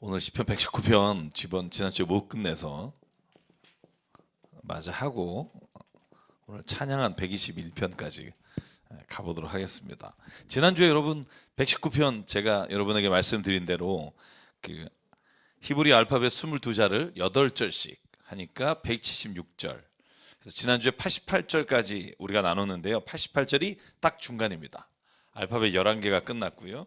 오늘 시편 119편 지난주에 못 끝내서 마저 하고 오늘 찬양한 121편까지 가보도록 하겠습니다. 지난주에 여러분 119편 제가 여러분에게 말씀드린 대로 그 히브리 알파벳 22자를 8절씩 하니까 176절. 그래서 지난주에 88절까지 우리가 나눴는데요. 88절이 딱 중간입니다. 알파벳 11개가 끝났고요.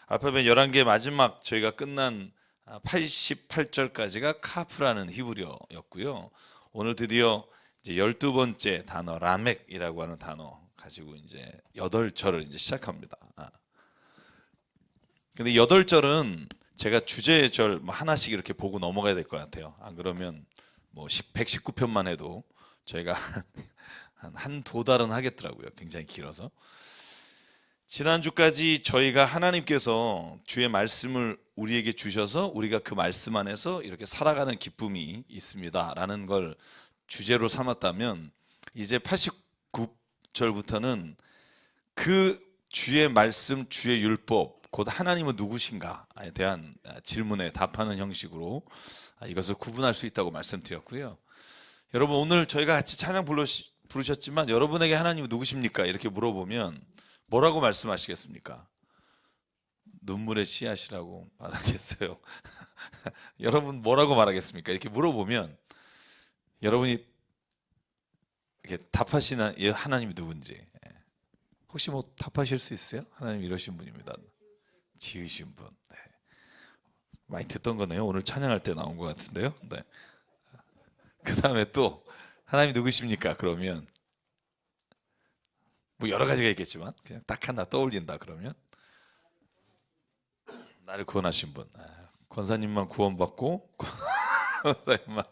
알파벳 11개 마지막 저희가 끝난 88절까지가 카프라는 히브리어였고요. 오늘 드디어 이제 12번째 단어 라멕이라고 하는 단어 가지고 이제 8절을 이제 시작합니다. 근데 8절은 제가 주제절 하나씩 이렇게 보고 넘어가야 될 것 같아요. 안 그러면 뭐 119편만 해도 저희가 한두 달은 하겠더라고요. 굉장히 길어서. 지난주까지 저희가 하나님께서 주의 말씀을 우리에게 주셔서 우리가 그 말씀 안에서 이렇게 살아가는 기쁨이 있습니다 라는 걸 주제로 삼았다면, 이제 89절부터는 그 주의 말씀, 주의 율법, 곧 하나님은 누구신가에 대한 질문에 답하는 형식으로 이것을 구분할 수 있다고 말씀드렸고요. 여러분, 오늘 저희가 같이 찬양 부르셨지만 여러분에게 하나님은 누구십니까? 이렇게 물어보면 뭐라고 말씀하시겠습니까? 눈물의 씨앗이라고 말하겠어요? 여러분 뭐라고 말하겠습니까? 이렇게 물어보면 여러분이 이렇게 답하시는 하나님이 누군지 혹시 뭐 답하실 수 있어요? 하나님 이러신 분입니다. 지으신 분. 네. 많이 듣던 거네요. 오늘 찬양할 때 나온 것 같은데요. 네. 그 다음에 또 하나님이 누구십니까? 그러면 뭐 여러 가지가 있겠지만 그냥 딱 하나 떠올린다 그러면 나를 구원하신 분. 권사님만 구원받고 권사님만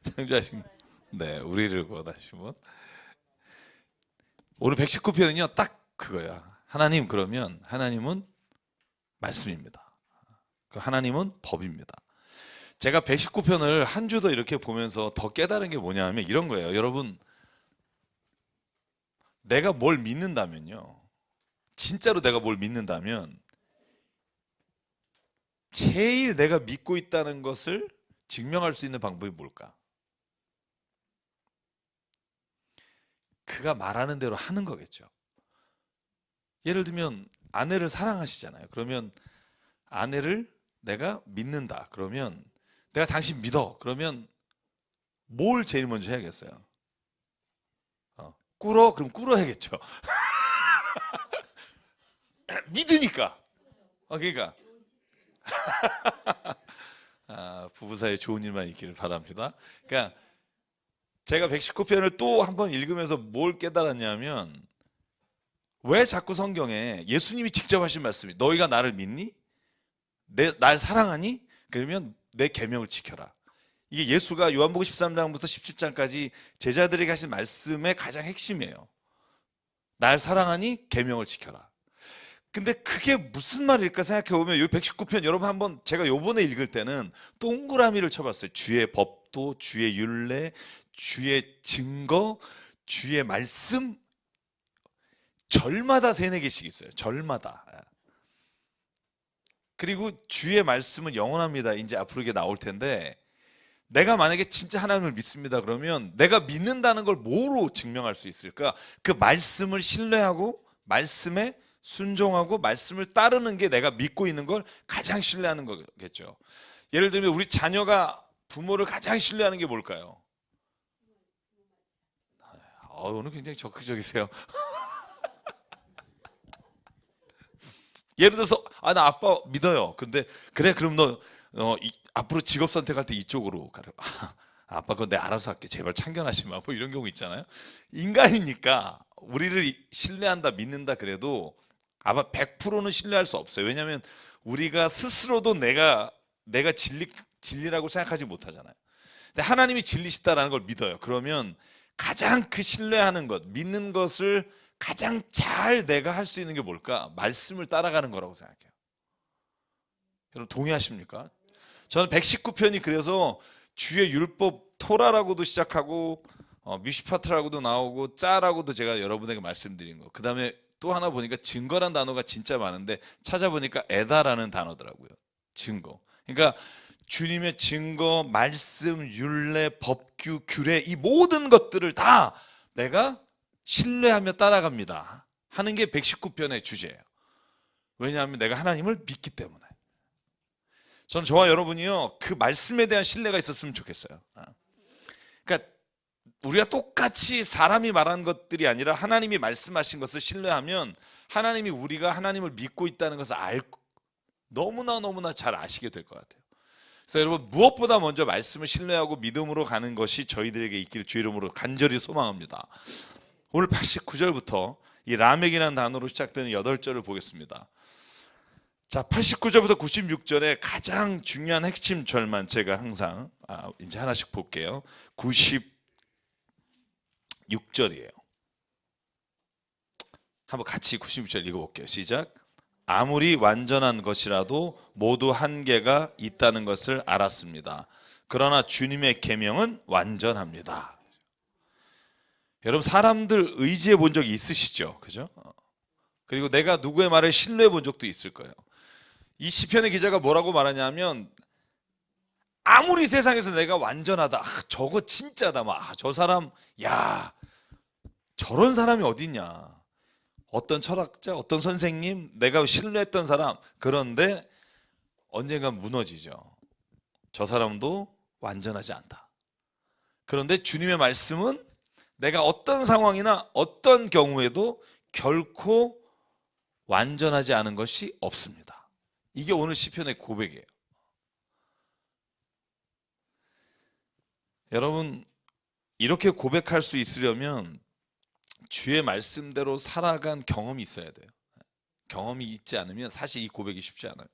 창조하신, 네, 우리를 구원하신 분. 오늘 119편은요 딱 그거야. 하나님, 그러면 하나님은 말씀입니다. 그 하나님은 법입니다. 제가 119편을 한 주 더 이렇게 보면서 더 깨달은 게 뭐냐 하면 이런 거예요. 여러분, 내가 뭘 믿는다면요, 진짜로 내가 뭘 믿는다면 제일 내가 믿고 있다는 것을 증명할 수 있는 방법이 뭘까? 그가 말하는 대로 하는 거겠죠. 예를 들면 아내를 사랑하시잖아요. 그러면 아내를 내가 믿는다. 그러면 내가 당신 믿어. 그러면 뭘 제일 먼저 해야겠어요? 꿇어? 그럼 꿇어 해야겠죠. 믿으니까. 그러니까 부부 사이에 좋은 일만 있기를 바랍니다. 그러니까 제가 119편을 또 한번 읽으면서 뭘 깨달았냐면, 왜 자꾸 성경에 예수님이 직접 하신 말씀이 너희가 나를 믿니? 날 사랑하니? 그러면 내 계명을 지켜라. 이게 예수가 요한복음 13장부터 17장까지 제자들에게 하신 말씀의 가장 핵심이에요. 날 사랑하니 계명을 지켜라. 근데 그게 무슨 말일까 생각해보면 이 119편 여러분 한번, 제가 요번에 읽을 때는 동그라미를 쳐봤어요. 주의 법도, 주의 율례, 주의 증거, 주의 말씀, 절마다 3-4개씩 있어요. 절마다. 그리고 주의 말씀은 영원합니다. 이제 앞으로 이게 나올 텐데, 내가 만약에 진짜 하나님을 믿습니다 그러면 내가 믿는다는 걸 뭐로 증명할 수 있을까? 그 말씀을 신뢰하고 말씀에 순종하고 말씀을 따르는 게 내가 믿고 있는 걸 가장 신뢰하는 거겠죠. 예를 들면 우리 자녀가 부모를 가장 신뢰하는 게 뭘까요? 오늘 굉장히 적극적이세요. 예를 들어서 나 아빠 믿어요. 근데 그래, 그럼 너 앞으로 직업 선택할 때 이쪽으로 가라. 아빠 그건 내가 알아서 할게. 제발 참견하지 마. 뭐 이런 경우 있잖아요. 인간이니까 우리를 신뢰한다, 믿는다 그래도 아마 100%는 신뢰할 수 없어요. 왜냐하면 우리가 스스로도 내가 진리라고 생각하지 못하잖아요. 근데 하나님이 진리시다라는 걸 믿어요. 그러면 가장 그 신뢰하는 것, 믿는 것을 가장 잘 내가 할 수 있는 게 뭘까? 말씀을 따라가는 거라고 생각해요. 여러분 동의하십니까? 저는 119편이 그래서 주의 율법 토라라고도 시작하고 미슈파트라고도 나오고 짜라고도 제가 여러분에게 말씀드린 거. 그 다음에 또 하나 보니까 증거란 단어가 진짜 많은데 찾아보니까 에다라는 단어더라고요. 증거. 그러니까 주님의 증거, 말씀, 율례, 법규, 규례 이 모든 것들을 다 내가 신뢰하며 따라갑니다 하는 게 119편의 주제예요. 왜냐하면 내가 하나님을 믿기 때문에. 저는 저와 여러분이요 그 말씀에 대한 신뢰가 있었으면 좋겠어요. 그러니까 우리가 똑같이 사람이 말한 것들이 아니라 하나님이 말씀하신 것을 신뢰하면 하나님이 우리가 하나님을 믿고 있다는 것을 너무나 잘 아시게 될 것 같아요. 그래서 여러분 무엇보다 먼저 말씀을 신뢰하고 믿음으로 가는 것이 저희들에게 있기를 주의 이름으로 간절히 소망합니다. 오늘 89절부터 이 라멕이라는 단어로 시작되는 8절을 보겠습니다. 자, 89절부터 96절에 가장 중요한 핵심 절만 제가 항상 이제 하나씩 볼게요. 96절이에요. 한번 같이 96절 읽어볼게요. 시작. 아무리 완전한 것이라도 모두 한계가 있다는 것을 알았습니다. 그러나 주님의 계명은 완전합니다. 여러분 사람들 의지해 본 적이 있으시죠? 그죠? 그리고 내가 누구의 말을 신뢰해 본 적도 있을 거예요. 이 시편의 기자가 뭐라고 말하냐면 아무리 세상에서 내가 완전하다, 저거 진짜다, 저 사람, 야, 저런 사람이 어딨냐. 어떤 철학자, 어떤 선생님, 내가 신뢰했던 사람, 그런데 언젠간 무너지죠. 저 사람도 완전하지 않다. 그런데 주님의 말씀은 내가 어떤 상황이나 어떤 경우에도 결코 완전하지 않은 것이 없습니다. 이게 오늘 시편의 고백이에요. 여러분 이렇게 고백할 수 있으려면 주의 말씀대로 살아간 경험이 있어야 돼요. 경험이 있지 않으면 사실 이 고백이 쉽지 않아요.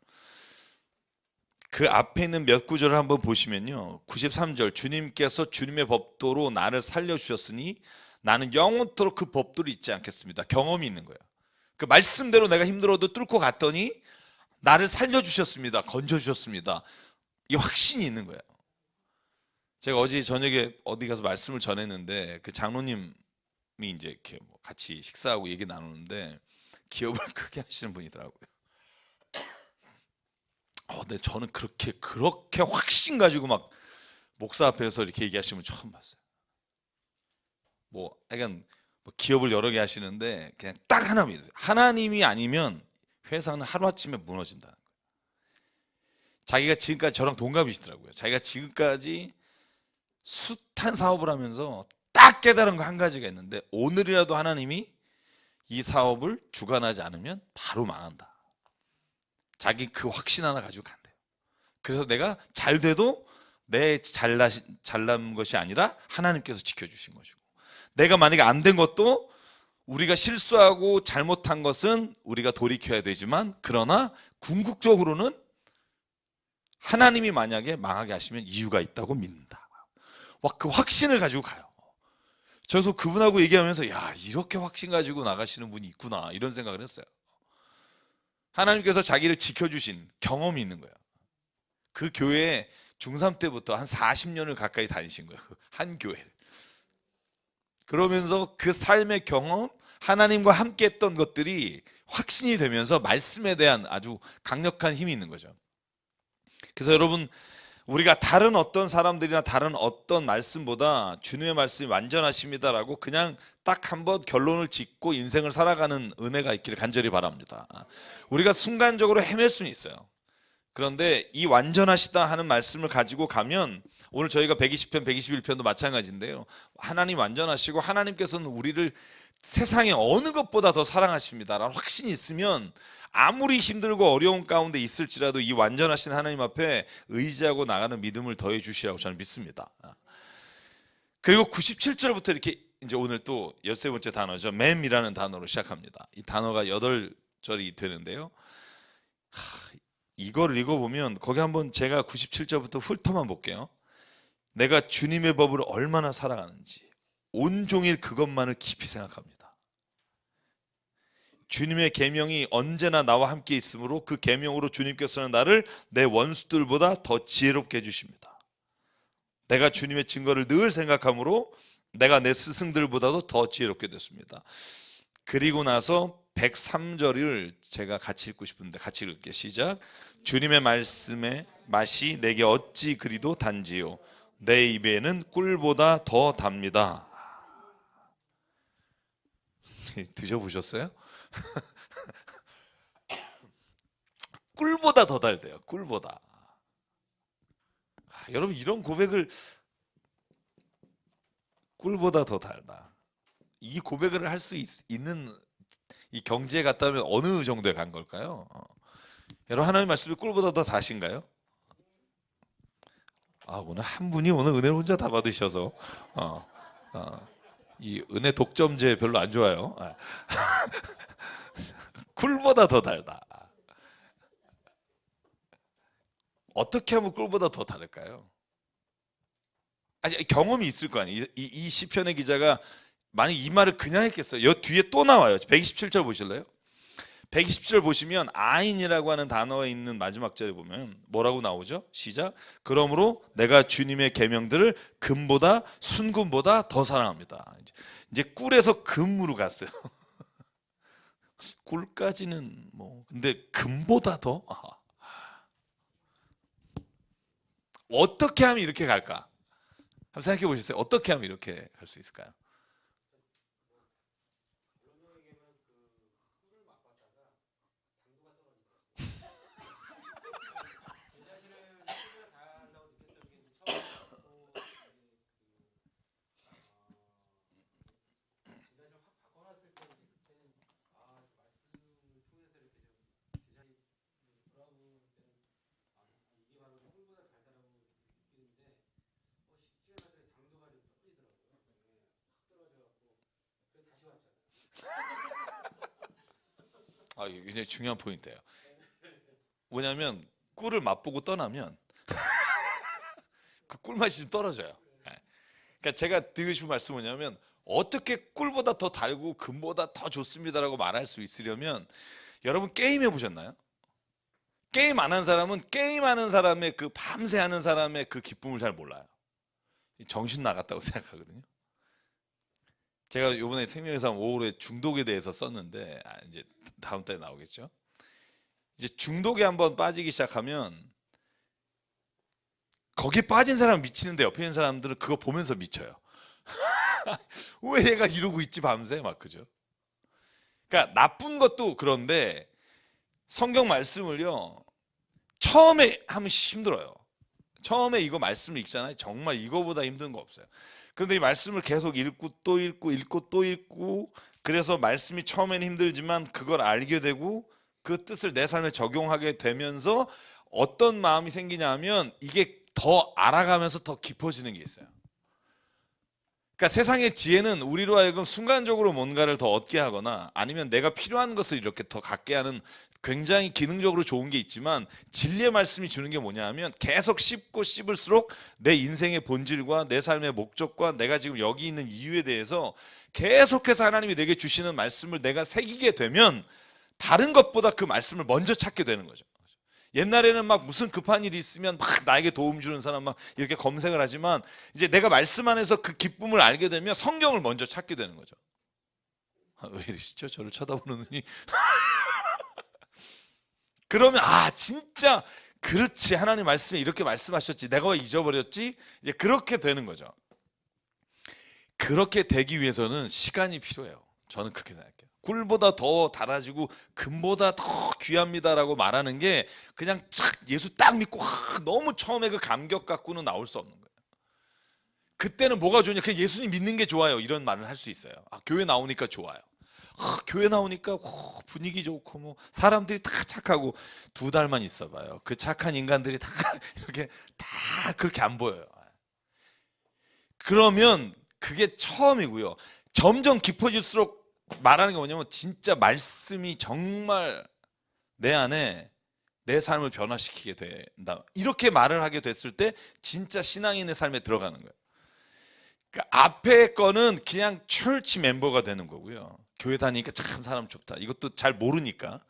그 앞에 있는 몇 구절을 한번 보시면요. 93절 주님께서 주님의 법도로 나를 살려주셨으니 나는 영원토록 그 법도를 잊지 않겠습니다. 경험이 있는 거예요. 그 말씀대로 내가 힘들어도 뚫고 갔더니 나를 살려주셨습니다. 건져주셨습니다. 이 확신이 있는 거예요. 제가 어제 저녁에 어디 가서 말씀을 전했는데 그 장로님이 이제 이렇게 같이 식사하고 얘기 나누는데 기업을 크게 하시는 분이더라고요. 근데 저는 그렇게 확신 가지고 막 목사 앞에서 이렇게 얘기하시면 처음 봤어요. 약간 기업을 여러 개 하시는데 그냥 딱 하나 믿으세요. 하나님이 아니면 회사는 하루아침에 무너진다는 거예요. 자기가 지금까지 저랑 동갑이시더라고요. 자기가 지금까지 숱한 사업을 하면서 딱 깨달은 거 한 가지가 있는데 오늘이라도 하나님이 이 사업을 주관하지 않으면 바로 망한다. 자기 그 확신 하나 가지고 간대요. 그래서 내가 잘 돼도 내 잘난 것이 아니라 하나님께서 지켜주신 것이고 내가 만약에 안 된 것도 우리가 실수하고 잘못한 것은 우리가 돌이켜야 되지만 그러나 궁극적으로는 하나님이 만약에 망하게 하시면 이유가 있다고 믿는다. 그 확신을 가지고 가요. 그래서 그분하고 얘기하면서 야 이렇게 확신 가지고 나가시는 분이 있구나 이런 생각을 했어요. 하나님께서 자기를 지켜주신 경험이 있는 거예요. 그 교회에 중3 때부터 한 40년을 가까이 다니신 거예요. 한 교회를. 그러면서 그 삶의 경험, 하나님과 함께 했던 것들이 확신이 되면서 말씀에 대한 아주 강력한 힘이 있는 거죠. 그래서 여러분 우리가 다른 어떤 사람들이나 다른 어떤 말씀보다 주님의 말씀이 완전하십니다라고 그냥 딱 한번 결론을 짓고 인생을 살아가는 은혜가 있기를 간절히 바랍니다. 우리가 순간적으로 헤맬 수는 있어요. 그런데 이 완전하시다 하는 말씀을 가지고 가면 오늘 저희가 120편, 121편도 마찬가지인데요. 하나님 완전하시고 하나님께서는 우리를 세상에 어느 것보다 더 사랑하십니다라는 확신이 있으면 아무리 힘들고 어려운 가운데 있을지라도 이 완전하신 하나님 앞에 의지하고 나가는 믿음을 더해 주시라고 저는 믿습니다. 그리고 97절부터 이렇게 이제 오늘 또 13번째 단어죠. 맴이라는 단어로 시작합니다. 이 단어가 8절이 되는데요. 이걸 읽어보면 거기 한번 제가 97절부터 훑어만 볼게요. 내가 주님의 법을 얼마나 살아가는지 온종일 그것만을 깊이 생각합니다. 주님의 계명이 언제나 나와 함께 있으므로 그 계명으로 주님께서는 나를 내 원수들보다 더 지혜롭게 해주십니다. 내가 주님의 증거를 늘 생각하므로 내가 내 스승들보다도 더 지혜롭게 됐습니다. 그리고 나서 103절을 제가 같이 읽고 싶은데 같이 읽을게요. 시작. 주님의 말씀의 맛이 내게 어찌 그리도 단지요 내 입에는 꿀보다 더 답니다. 드셔보셨어요? 꿀보다 더 달대요. 꿀보다. 여러분 이런 고백을 꿀보다 더 달다. 이 고백을 할 수 있는 이 경지에 갔다면 어느 정도에 간 걸까요? 여러분 하나님의 말씀이 꿀보다 더 다신가요? 오늘 한 분이 오늘 은혜를 혼자 다 받으셔서 이 은혜 독점제 별로 안 좋아요. 꿀보다 더 달다. 어떻게 하면 꿀보다 더 다를까요? 경험이 있을 거 아니에요. 이 시편의 기자가 만약 이 말을 그냥 했겠어요. 여 뒤에 또 나와요. 127절 보실래요? 127절 보시면 아인이라고 하는 단어가 있는 마지막 절에 보면 뭐라고 나오죠? 시작. 그러므로 내가 주님의 계명들을 금보다 순금보다 더 사랑합니다. 이제 꿀에서 금으로 갔어요. 꿀까지는 뭐 근데 금보다 더? 어떻게 하면 이렇게 갈까? 한번 생각해 보셨어요? 어떻게 하면 이렇게 갈 수 있을까요? 이게 굉장히 중요한 포인트예요. 뭐냐면 꿀을 맛보고 떠나면 그 꿀맛이 좀 떨어져요. 그러니까 제가 드리고 싶은 말씀은 뭐냐면 어떻게 꿀보다 더 달고 금보다 더 좋습니다라고 말할 수 있으려면 여러분 게임 해보셨나요? 게임 안 한 사람은 게임하는 사람의 그 밤새 하는 사람의 그 기쁨을 잘 몰라요. 정신 나갔다고 생각하거든요. 제가 이번에 생명의상 5월에 중독에 대해서 썼는데 이제 다음 달에 나오겠죠. 이제 중독에 한번 빠지기 시작하면 거기에 빠진 사람은 미치는데 옆에 있는 사람들은 그거 보면서 미쳐요. 왜 얘가 이러고 있지 밤새 막 그죠. 그러니까 나쁜 것도 그런데 성경 말씀을요 처음에 하면 힘들어요. 처음에 이거 말씀을 읽잖아요. 정말 이거보다 힘든 거 없어요. 그런데 이 말씀을 계속 읽고 또 읽고 읽고 또 읽고 그래서 말씀이 처음에는 힘들지만 그걸 알게 되고 그 뜻을 내 삶에 적용하게 되면서 어떤 마음이 생기냐 하면 이게 더 알아가면서 더 깊어지는 게 있어요. 그러니까 세상의 지혜는 우리로 하여금 순간적으로 뭔가를 더 얻게 하거나 아니면 내가 필요한 것을 이렇게 더 갖게 하는 굉장히 기능적으로 좋은 게 있지만 진리의 말씀이 주는 게 뭐냐 하면 계속 씹고 씹을수록 내 인생의 본질과 내 삶의 목적과 내가 지금 여기 있는 이유에 대해서 계속해서 하나님이 내게 주시는 말씀을 내가 새기게 되면 다른 것보다 그 말씀을 먼저 찾게 되는 거죠. 옛날에는 막 무슨 급한 일이 있으면 막 나에게 도움 주는 사람 막 이렇게 검색을 하지만 이제 내가 말씀 안에서 그 기쁨을 알게 되면 성경을 먼저 찾게 되는 거죠. 왜 이러시죠? 저를 쳐다보느니. 그러면 진짜 그렇지 하나님 말씀에 이렇게 말씀하셨지 내가 왜 잊어버렸지? 이제 그렇게 되는 거죠. 그렇게 되기 위해서는 시간이 필요해요. 저는 그렇게 생각해요. 꿀보다 더 달아지고 금보다 더 귀합니다라고 말하는 게 그냥 예수 딱 믿고 너무 처음에 그 감격 갖고는 나올 수 없는 거예요. 그때는 뭐가 좋냐? 그냥 예수님 믿는 게 좋아요. 이런 말을 할 수 있어요. 교회 나오니까 좋아요. 교회 나오니까 분위기 좋고 뭐 사람들이 다 착하고 2달만 있어봐요. 그 착한 인간들이 다 이렇게 다 그렇게 안 보여요. 그러면 그게 처음이고요. 점점 깊어질수록 말하는 게 뭐냐면 진짜 말씀이 정말 내 안에 내 삶을 변화시키게 된다. 이렇게 말을 하게 됐을 때 진짜 신앙인의 삶에 들어가는 거예요. 그러니까 앞에 거는 그냥 철치 멤버가 되는 거고요. 교회 다니니까 참 사람 좋다. 이것도 잘 모르니까.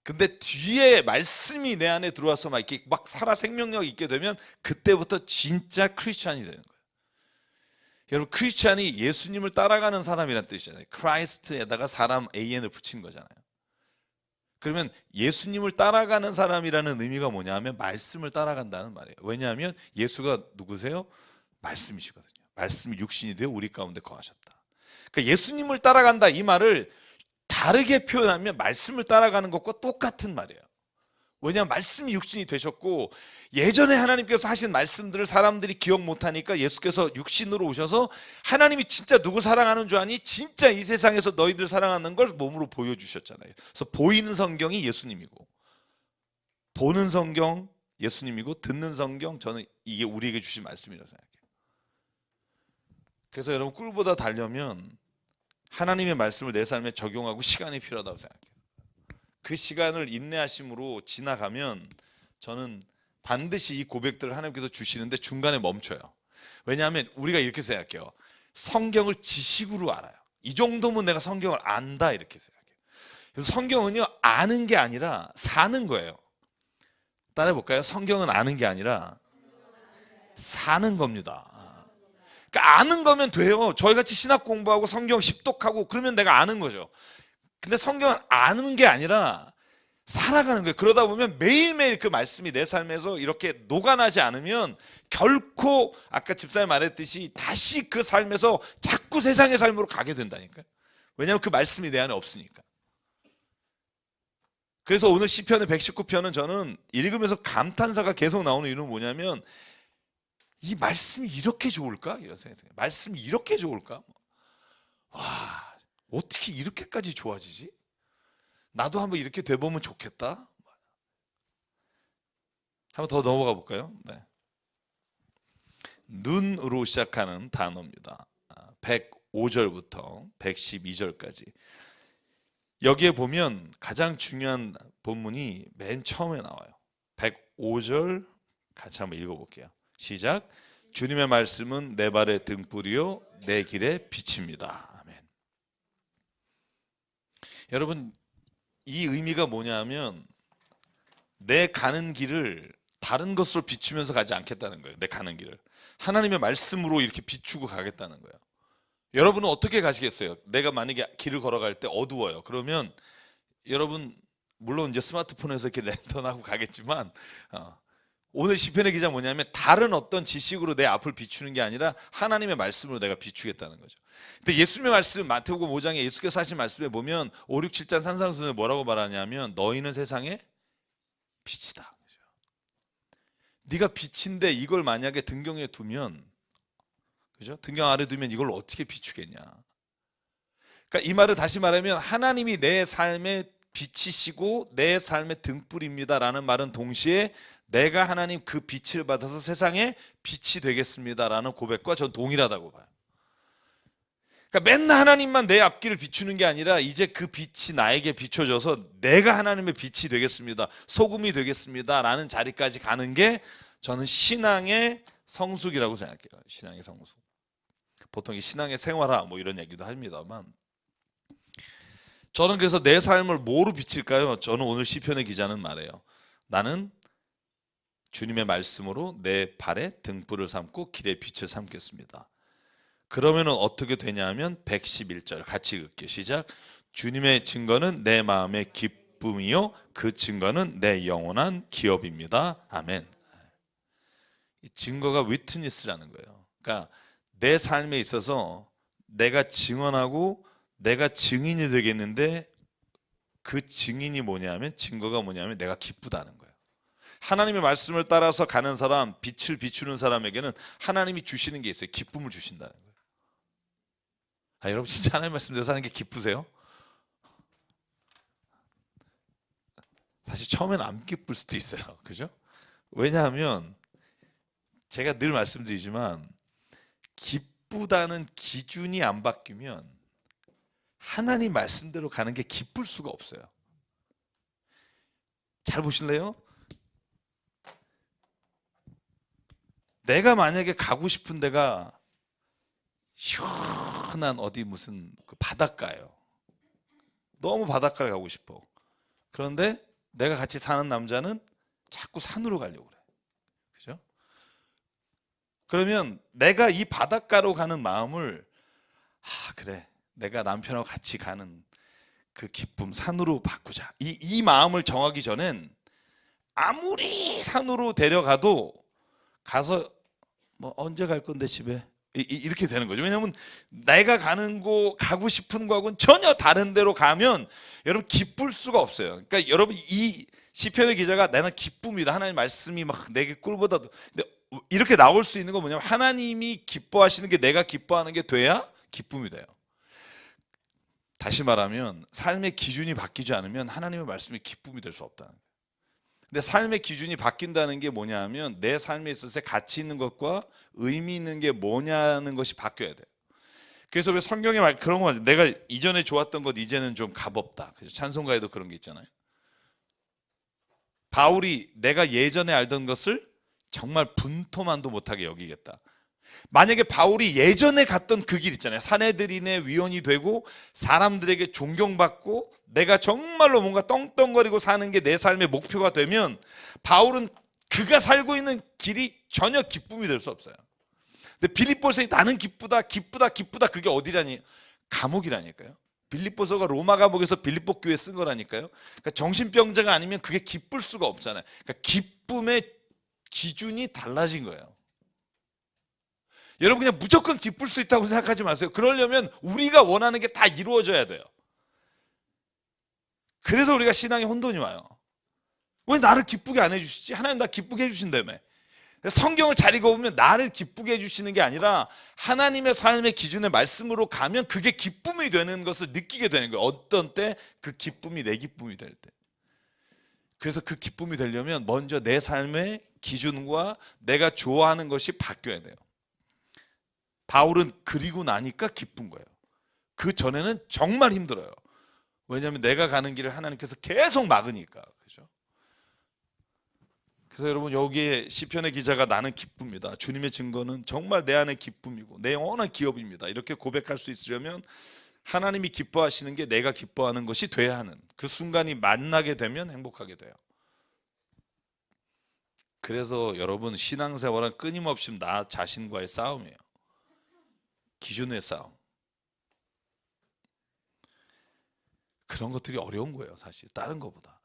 근데 뒤에 말씀이 내 안에 들어와서 막 이렇게 막 살아 생명력이 있게 되면 그때부터 진짜 크리스찬이 되는 거예요. 여러분 크리스찬이 예수님을 따라가는 사람이란 뜻이잖아요. 크라이스트에다가 사람 AN을 붙인 거잖아요. 그러면 예수님을 따라가는 사람이라는 의미가 뭐냐 하면 말씀을 따라간다는 말이에요. 왜냐하면 예수가 누구세요? 말씀이시거든요. 말씀이 육신이 되어 우리 가운데 거하셨다. 그러니까 예수님을 따라간다 이 말을 다르게 표현하면 말씀을 따라가는 것과 똑같은 말이에요. 왜냐하면 말씀이 육신이 되셨고 예전에 하나님께서 하신 말씀들을 사람들이 기억 못하니까 예수께서 육신으로 오셔서 하나님이 진짜 누구 사랑하는 줄 아니? 진짜 이 세상에서 너희들 사랑하는 걸 몸으로 보여주셨잖아요. 그래서 보이는 성경이 예수님이고 보는 성경 예수님이고 듣는 성경 저는 이게 우리에게 주신 말씀이라고 생각해요. 그래서 여러분 꿀보다 달려면 하나님의 말씀을 내 삶에 적용하고 시간이 필요하다고 생각해요. 그 시간을 인내하심으로 지나가면 저는 반드시 이 고백들을 하나님께서 주시는데 중간에 멈춰요. 왜냐하면 우리가 이렇게 생각해요. 성경을 지식으로 알아요. 이 정도면 내가 성경을 안다 이렇게 생각해요. 그래서 성경은요 아는 게 아니라 사는 거예요. 따라해볼까요? 성경은 아는 게 아니라 사는 겁니다. 그러니까 아는 거면 돼요. 저희같이 신학 공부하고 성경 십독하고 그러면 내가 아는 거죠. 근데 성경은 아는 게 아니라 살아가는 거예요. 그러다 보면 매일매일 그 말씀이 내 삶에서 이렇게 녹아나지 않으면 결코 아까 집사님 말했듯이 다시 그 삶에서 자꾸 세상의 삶으로 가게 된다니까요. 왜냐하면 그 말씀이 내 안에 없으니까. 그래서 오늘 시편의 119편은 저는 읽으면서 감탄사가 계속 나오는 이유는 뭐냐면 이 말씀이 이렇게 좋을까? 이런 생각이 들어요. 말씀이 이렇게 좋을까? 와, 어떻게 이렇게까지 좋아지지? 나도 한번 이렇게 돼보면 좋겠다. 한번 더 넘어가 볼까요? 네. 눈으로 시작하는 단어입니다. 105절부터 112절까지. 여기에 보면 가장 중요한 본문이 맨 처음에 나와요. 105절 같이 한번 읽어볼게요. 시작. 주님의 말씀은 내 발의 등불이요 내 길의 빛입니다. 아멘. 여러분 이 의미가 뭐냐면 내 가는 길을 다른 것으로 비추면서 가지 않겠다는 거예요. 내 가는 길을 하나님의 말씀으로 이렇게 비추고 가겠다는 거예요. 여러분은 어떻게 가시겠어요? 내가 만약에 길을 걸어갈 때 어두워요. 그러면 여러분 물론 이제 스마트폰에서 이렇게 랜턴하고 가겠지만 오늘 시편의 기자 뭐냐면 다른 어떤 지식으로 내 앞을 비추는 게 아니라 하나님의 말씀으로 내가 비추겠다는 거죠. 근데 예수님의 말씀 마태복음 5장에 예수께서 하신 말씀에 보면 5, 6, 7장 산상수훈에 뭐라고 말하냐면 너희는 세상의 빛이다. 네가 빛인데 이걸 만약에 등경에 두면 그죠? 등경 아래 두면 이걸 어떻게 비추겠냐. 그러니까 이 말을 다시 말하면 하나님이 내 삶의 빛이시고 내 삶의 등불입니다라는 말은 동시에 내가 하나님 그 빛을 받아서 세상에 빛이 되겠습니다라는 고백과 전 동일하다고 봐요. 그러니까 맨날 하나님만 내 앞길을 비추는 게 아니라 이제 그 빛이 나에게 비춰져서 내가 하나님의 빛이 되겠습니다. 소금이 되겠습니다라는 자리까지 가는 게 저는 신앙의 성숙이라고 생각해요. 신앙의 성숙. 보통 이 신앙의 생활화 뭐 이런 얘기도 합니다만 저는 그래서 내 삶을 뭐로 비칠까요? 저는 오늘 시편의 기자는 말해요. 나는 주님의 말씀으로 내 발에 등불을 삼고 길에 빛을 삼겠습니다. 그러면 어떻게 되냐면 111절 같이 읽을게요. 시작. 주님의 증거는 내 마음의 기쁨이요 그 증거는 내 영원한 기업입니다. 아멘. 이 증거가 위트니스라는 거예요. 그러니까 내 삶에 있어서 내가 증언하고 내가 증인이 되겠는데 그 증인이 뭐냐면 증거가 뭐냐면 내가 기쁘다는 거예요. 하나님의 말씀을 따라서 가는 사람, 빛을 비추는 사람에게는 하나님이 주시는 게 있어요. 기쁨을 주신다는 거예요. 여러분 진짜 하나님 말씀대로 사는 게 기쁘세요? 사실 처음에는 안 기쁠 수도 있어요. 그죠? 왜냐하면 제가 늘 말씀드리지만 기쁘다는 기준이 안 바뀌면 하나님 말씀대로 가는 게 기쁠 수가 없어요. 잘 보실래요? 내가 만약에 가고 싶은 데가 시원한 어디 무슨 그 바닷가예요. 너무 바닷가를 가고 싶어. 그런데 내가 같이 사는 남자는 자꾸 산으로 가려고 그래. 그죠? 그러면 내가 이 바닷가로 가는 마음을 그래, 내가 남편하고 같이 가는 그 기쁨 산으로 바꾸자. 이 마음을 정하기 전엔 아무리 산으로 데려가도 가서 뭐 언제 갈 건데 집에 이렇게 되는 거죠. 왜냐하면 내가 가고 싶은 거하고는 전혀 다른 데로 가면 여러분 기쁠 수가 없어요. 그러니까 여러분 이 시편의 기자가 나는 기쁨이다. 하나님 말씀이 막 내게 꿀보다도 근데 이렇게 나올 수 있는 건 뭐냐면 하나님이 기뻐하시는 게 내가 기뻐하는 게 돼야 기쁨이 돼요. 다시 말하면 삶의 기준이 바뀌지 않으면 하나님의 말씀이 기쁨이 될 수 없다는 거예요. 근데 삶의 기준이 바뀐다는 게 뭐냐 하면 내 삶에 있어서 가치 있는 것과 의미 있는 게 뭐냐는 것이 바뀌어야 돼요. 그래서 왜 성경에 그런 거 내가 이전에 좋았던 것 이제는 좀 값없다. 그죠? 찬송가에도 그런 게 있잖아요. 바울이 내가 예전에 알던 것을 정말 분토만도 못하게 여기겠다. 만약에 바울이 예전에 갔던 그 길 있잖아요. 사내들인의 위원이 되고 사람들에게 존경받고 내가 정말로 뭔가 떵떵거리고 사는 게 내 삶의 목표가 되면 바울은 그가 살고 있는 길이 전혀 기쁨이 될 수 없어요. 근데 빌립보서에 나는 기쁘다 그게 어디라니? 감옥이라니까요. 빌립보서가 로마 감옥에서 빌립보 교회 쓴 거라니까요. 그러니까 정신병자가 아니면 그게 기쁠 수가 없잖아요. 그러니까 기쁨의 기준이 달라진 거예요. 여러분 그냥 무조건 기쁠 수 있다고 생각하지 마세요. 그러려면 우리가 원하는 게 다 이루어져야 돼요. 그래서 우리가 신앙에 혼돈이 와요. 왜 나를 기쁘게 안 해주시지? 하나님 나 기쁘게 해주신다며. 성경을 잘 읽어보면 나를 기쁘게 해주시는 게 아니라 하나님의 삶의 기준의 말씀으로 가면 그게 기쁨이 되는 것을 느끼게 되는 거예요. 어떤 때 그 기쁨이 내 기쁨이 될 때. 그래서 그 기쁨이 되려면 먼저 내 삶의 기준과 내가 좋아하는 것이 바뀌어야 돼요. 바울은 그리고 나니까 기쁜 거예요. 그 전에는 정말 힘들어요. 왜냐하면 내가 가는 길을 하나님께서 계속 막으니까. 그죠? 그래서 여러분 여기에 시편의 기자가 나는 기쁩니다. 주님의 증거는 정말 내 안의 기쁨이고 내 영원한 기업입니다. 이렇게 고백할 수 있으려면 하나님이 기뻐하시는 게 내가 기뻐하는 것이 돼야 하는 그 순간이 만나게 되면 행복하게 돼요. 그래서 여러분 신앙생활은 끊임없이 나 자신과의 싸움이에요. 기준의 싸움. 그런 것들이 어려운 거예요. 사실 다른 것보다.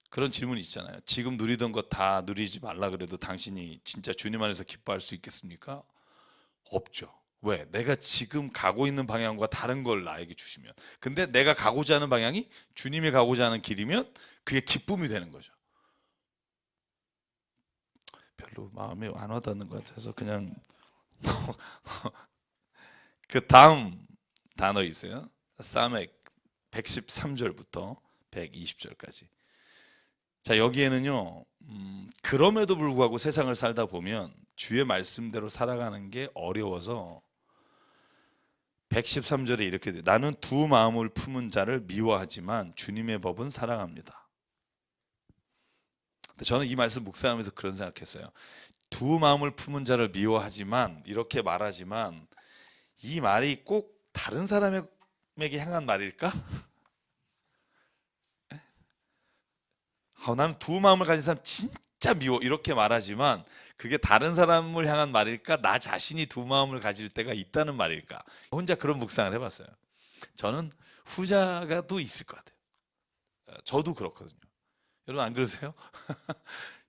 그런 질문이 있잖아요. 지금 누리던 것 다 누리지 말라 그래도 당신이 진짜 주님 안에서 기뻐할 수 있겠습니까? 없죠. 왜? 내가 지금 가고 있는 방향과 다른 걸 나에게 주시면. 근데 내가 가고자 하는 방향이 주님이 가고자 하는 길이면 그게 기쁨이 되는 거죠. 별로 마음에 안 와닿는 것 같아서 그냥 그 다음 단어 있어요. 사맥 113절부터 120절까지. 자, 여기에는요. 그럼에도 불구하고 세상을 살다 보면 주의 말씀대로 살아가는 게 어려워서 113절에 이렇게 돼요. 나는 두 마음을 품은 자를 미워하지만 주님의 법은 사랑합니다. 저는 이 말씀 묵상하면서 그런 생각했어요. 두 마음을 품은 자를 미워하지만 이렇게 말하지만 이 말이 꼭 다른 사람에게 향한 말일까? 나는 두 마음을 가진 사람 진짜 미워 이렇게 말하지만 그게 다른 사람을 향한 말일까? 나 자신이 두 마음을 가질 때가 있다는 말일까? 혼자 그런 묵상을 해봤어요. 저는 후자가 또 있을 것 같아요. 저도 그렇거든요. 여러분 안 그러세요?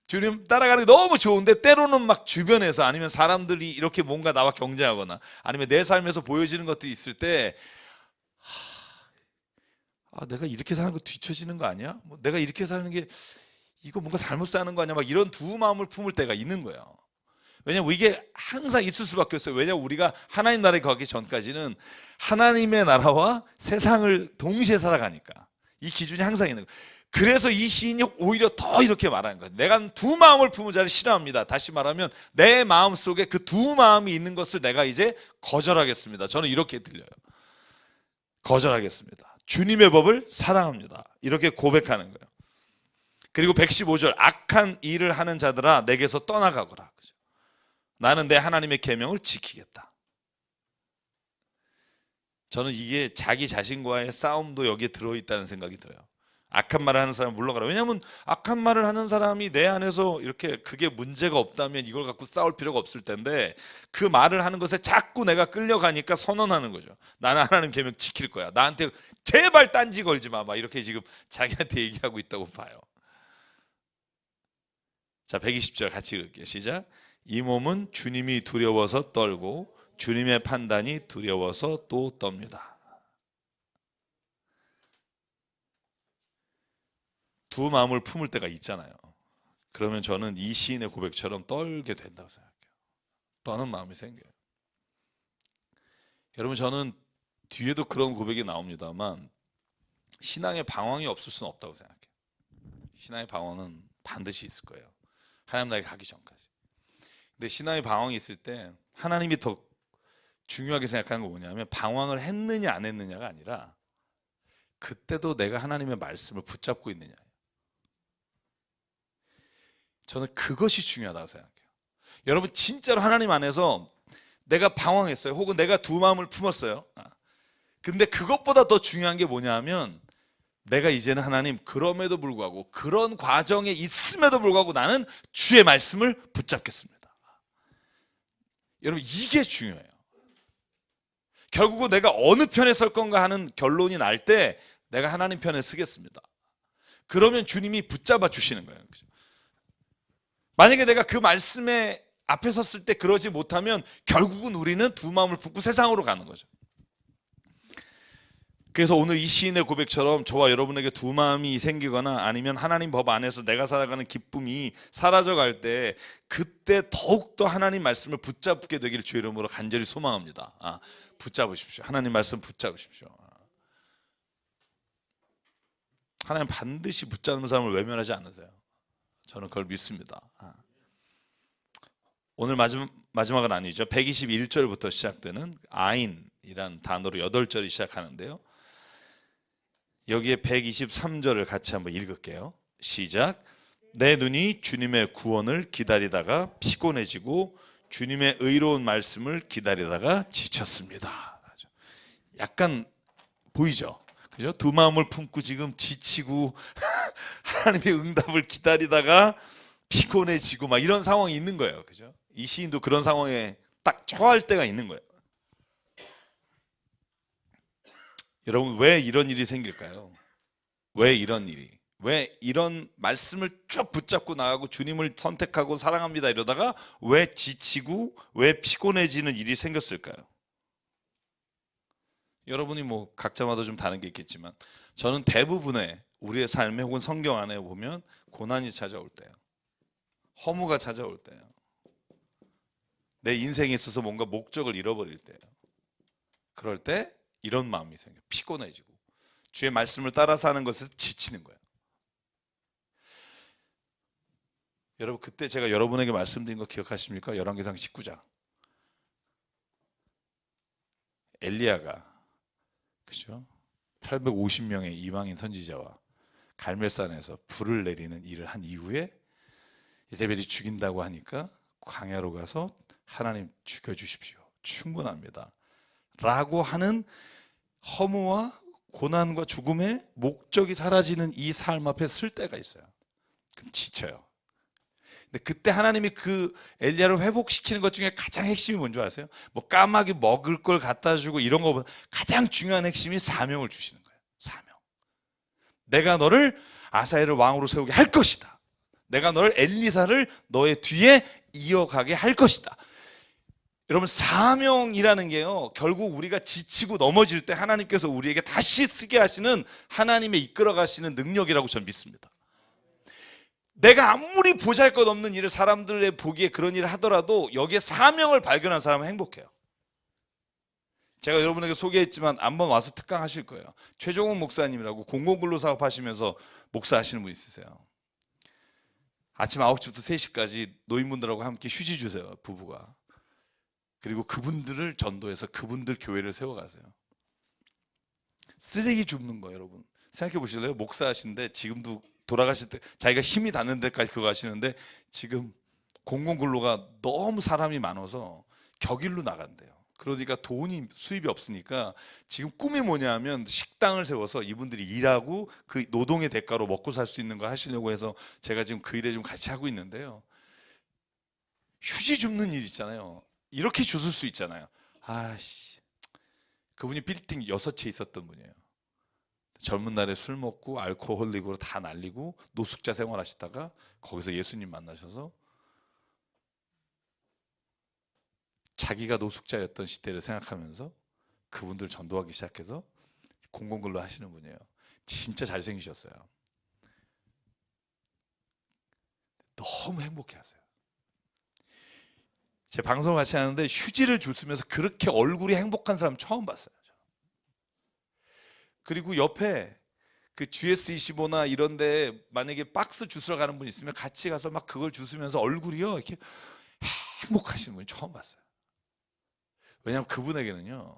주님 따라가는 게 너무 좋은데 때로는 막 주변에서 아니면 사람들이 이렇게 뭔가 나와 경쟁하거나 아니면 내 삶에서 보여지는 것들이 있을 때 내가 이렇게 사는 거 뒤처지는 거 아니야? 뭐 내가 이렇게 사는 게 이거 뭔가 잘못 사는 거 아니야? 막 이런 두 마음을 품을 때가 있는 거예요. 왜냐면 이게 항상 있을 수밖에 없어요. 왜냐면 우리가 하나님 나라에 가기 전까지는 하나님의 나라와 세상을 동시에 살아가니까 이 기준이 항상 있는 거예요. 그래서 이 시인이 오히려 더 이렇게 말하는 거예요. 내가 두 마음을 품은 자를 싫어합니다. 다시 말하면 내 마음 속에 그 두 마음이 있는 것을 내가 이제 거절하겠습니다. 저는 이렇게 들려요. 거절하겠습니다. 주님의 법을 사랑합니다. 이렇게 고백하는 거예요. 그리고 115절 악한 일을 하는 자들아 내게서 떠나가거라. 그죠? 나는 내 하나님의 계명을 지키겠다. 저는 이게 자기 자신과의 싸움도 여기에 들어있다는 생각이 들어요. 악한 말을 하는 사람 물러가라. 왜냐하면 악한 말을 하는 사람이 내 안에서 이렇게 그게 문제가 없다면 이걸 갖고 싸울 필요가 없을 텐데 그 말을 하는 것에 자꾸 내가 끌려가니까 선언하는 거죠. 나는 하나님 계명 지킬 거야. 나한테 제발 딴지 걸지 마. 막 이렇게 지금 자기한테 얘기하고 있다고 봐요. 자, 120절 같이 읽을게요. 시작. 이 몸은 주님이 두려워서 떨고 주님의 판단이 두려워서 또 떱니다. 두 마음을 품을 때가 있잖아요. 그러면 저는 이 시인의 고백처럼 떨게 된다고 생각해요. 떠는 마음이 생겨요. 여러분, 저는 뒤에도 그런 고백이 나옵니다만 신앙에 방황이 없을 수는 없다고 생각해요. 신앙의 방황은 반드시 있을 거예요. 하나님 나라에 가기 전까지. 근데 신앙의 방황이 있을 때 하나님이 더 중요하게 생각하는 건 뭐냐면 방황을 했느냐 안 했느냐가 아니라 그때도 내가 하나님의 말씀을 붙잡고 있느냐. 저는 그것이 중요하다고 생각해요. 여러분, 진짜로 하나님 안에서 내가 방황했어요. 혹은 내가 두 마음을 품었어요. 근데 그것보다 더 중요한 게 뭐냐 하면 내가 이제는 하나님, 그럼에도 불구하고 그런 과정에 있음에도 불구하고 나는 주의 말씀을 붙잡겠습니다. 여러분, 이게 중요해요. 결국은 내가 어느 편에 설 건가 하는 결론이 날 때 내가 하나님 편에 서겠습니다. 그러면 주님이 붙잡아 주시는 거예요. 만약에 내가 그 말씀에 앞에 섰을 때 그러지 못하면 결국은 우리는 두 마음을 품고 세상으로 가는 거죠. 그래서 오늘 이 시인의 고백처럼 저와 여러분에게 두 마음이 생기거나 아니면 하나님 법 안에서 내가 살아가는 기쁨이 사라져갈 때 그때 더욱더 하나님 말씀을 붙잡게 되기를 주의 이름으로 간절히 소망합니다. 붙잡으십시오. 하나님 말씀 붙잡으십시오. 하나님 반드시 붙잡는 사람을 외면하지 않으세요. 저는 그걸 믿습니다. 오늘 마지막은 아니죠. 121절부터 시작되는 아인이라는 단어로 8절이 시작하는데요. 여기에 123절을 같이 한번 읽을게요. 시작. 내 눈이 주님의 구원을 기다리다가 피곤해지고 주님의 의로운 말씀을 기다리다가 지쳤습니다. 약간 보이죠? 그죠? 두 마음을 품고 지금 지치고 하나님의 응답을 기다리다가 피곤해지고 막 이런 상황이 있는 거예요. 그죠? 이 시인도 그런 상황에 딱 처할 때가 있는 거예요. 여러분, 왜 이런 일이 생길까요? 왜 이런 일이? 왜 이런 말씀을 쭉 붙잡고 나가고 주님을 선택하고 사랑합니다 이러다가 왜 지치고 왜 피곤해지는 일이 생겼을까요? 여러분이 뭐 각자마다 좀 다른 게 있겠지만 저는 대부분의 우리의 삶에 혹은 성경 안에 보면 고난이 찾아올 때요, 허무가 찾아올 때요, 내 인생에 있어서 뭔가 목적을 잃어버릴 때요, 그럴 때 이런 마음이 생겨요. 피곤해지고 주의 말씀을 따라 사는 것에서 지치는 거예요. 여러분, 그때 제가 여러분에게 말씀드린 거 기억하십니까? 열왕기상 19장 엘리야가 그죠? 850명의 이방인 선지자와 갈멜산에서 불을 내리는 일을 한 이후에 이세벨이 죽인다고 하니까 광야로 가서 하나님 죽여주십시오, 충분합니다 라고 하는 허무와 고난과 죽음의 목적이 사라지는 이 삶 앞에 설 때가 있어요. 그럼 지쳐요. 근데 그때 하나님이 그 엘리야를 회복시키는 것 중에 가장 핵심이 뭔지 아세요? 뭐 까마귀 먹을 걸 갖다 주고 이런 거보다 가장 중요한 핵심이 사명을 주시는 거예요. 사명. 내가 너를 아사엘을 왕으로 세우게 할 것이다. 내가 너를 엘리사를 너의 뒤에 이어가게 할 것이다. 여러분, 사명이라는 게요, 결국 우리가 지치고 넘어질 때 하나님께서 우리에게 다시 쓰게 하시는 하나님의 이끌어 가시는 능력이라고 저는 믿습니다. 내가 아무리 보잘것없는 일을 사람들의 보기에 그런 일을 하더라도 여기에 사명을 발견한 사람은 행복해요. 제가 여러분에게 소개했지만 한번 와서 특강하실 거예요. 최종훈 목사님이라고 공공근로 사업 하시면서 목사하시는 분 있으세요. 아침 9시부터 3시까지 노인분들하고 함께 휴지 주세요, 부부가. 그리고 그분들을 전도해서 그분들 교회를 세워가세요. 쓰레기 줍는 거예요. 여러분, 생각해 보실래요? 목사하신데 지금도 돌아가실 때 자기가 힘이 닿는 데까지 그거 하시는데 지금 공공근로가 너무 사람이 많아서 격일로 나간대요. 그러니까 돈이 수입이 없으니까 지금 꿈이 뭐냐면 식당을 세워서 이분들이 일하고 그 노동의 대가로 먹고 살 수 있는 걸 하시려고 해서 제가 지금 그 일에 좀 같이 하고 있는데요. 휴지 줍는 일 있잖아요. 이렇게 주실 수 있잖아요. 아씨, 그분이 빌딩 6채 있었던 분이에요. 젊은 날에 술 먹고 알코올릭으로 다 날리고 노숙자 생활하시다가 거기서 예수님 만나셔서 자기가 노숙자였던 시대를 생각하면서 그분들 전도하기 시작해서 공공근로 하시는 분이에요. 진짜 잘생기셨어요. 너무 행복해하세요. 제 방송을 같이 하는데 휴지를 주시면서 그렇게 얼굴이 행복한 사람 처음 봤어요. 그리고 옆에 그 GS25나 이런데 만약에 박스 주스러 가는 분 있으면 같이 가서 막 그걸 주시면서 얼굴이요 이렇게 행복하시는 분 처음 봤어요. 왜냐하면 그분에게는요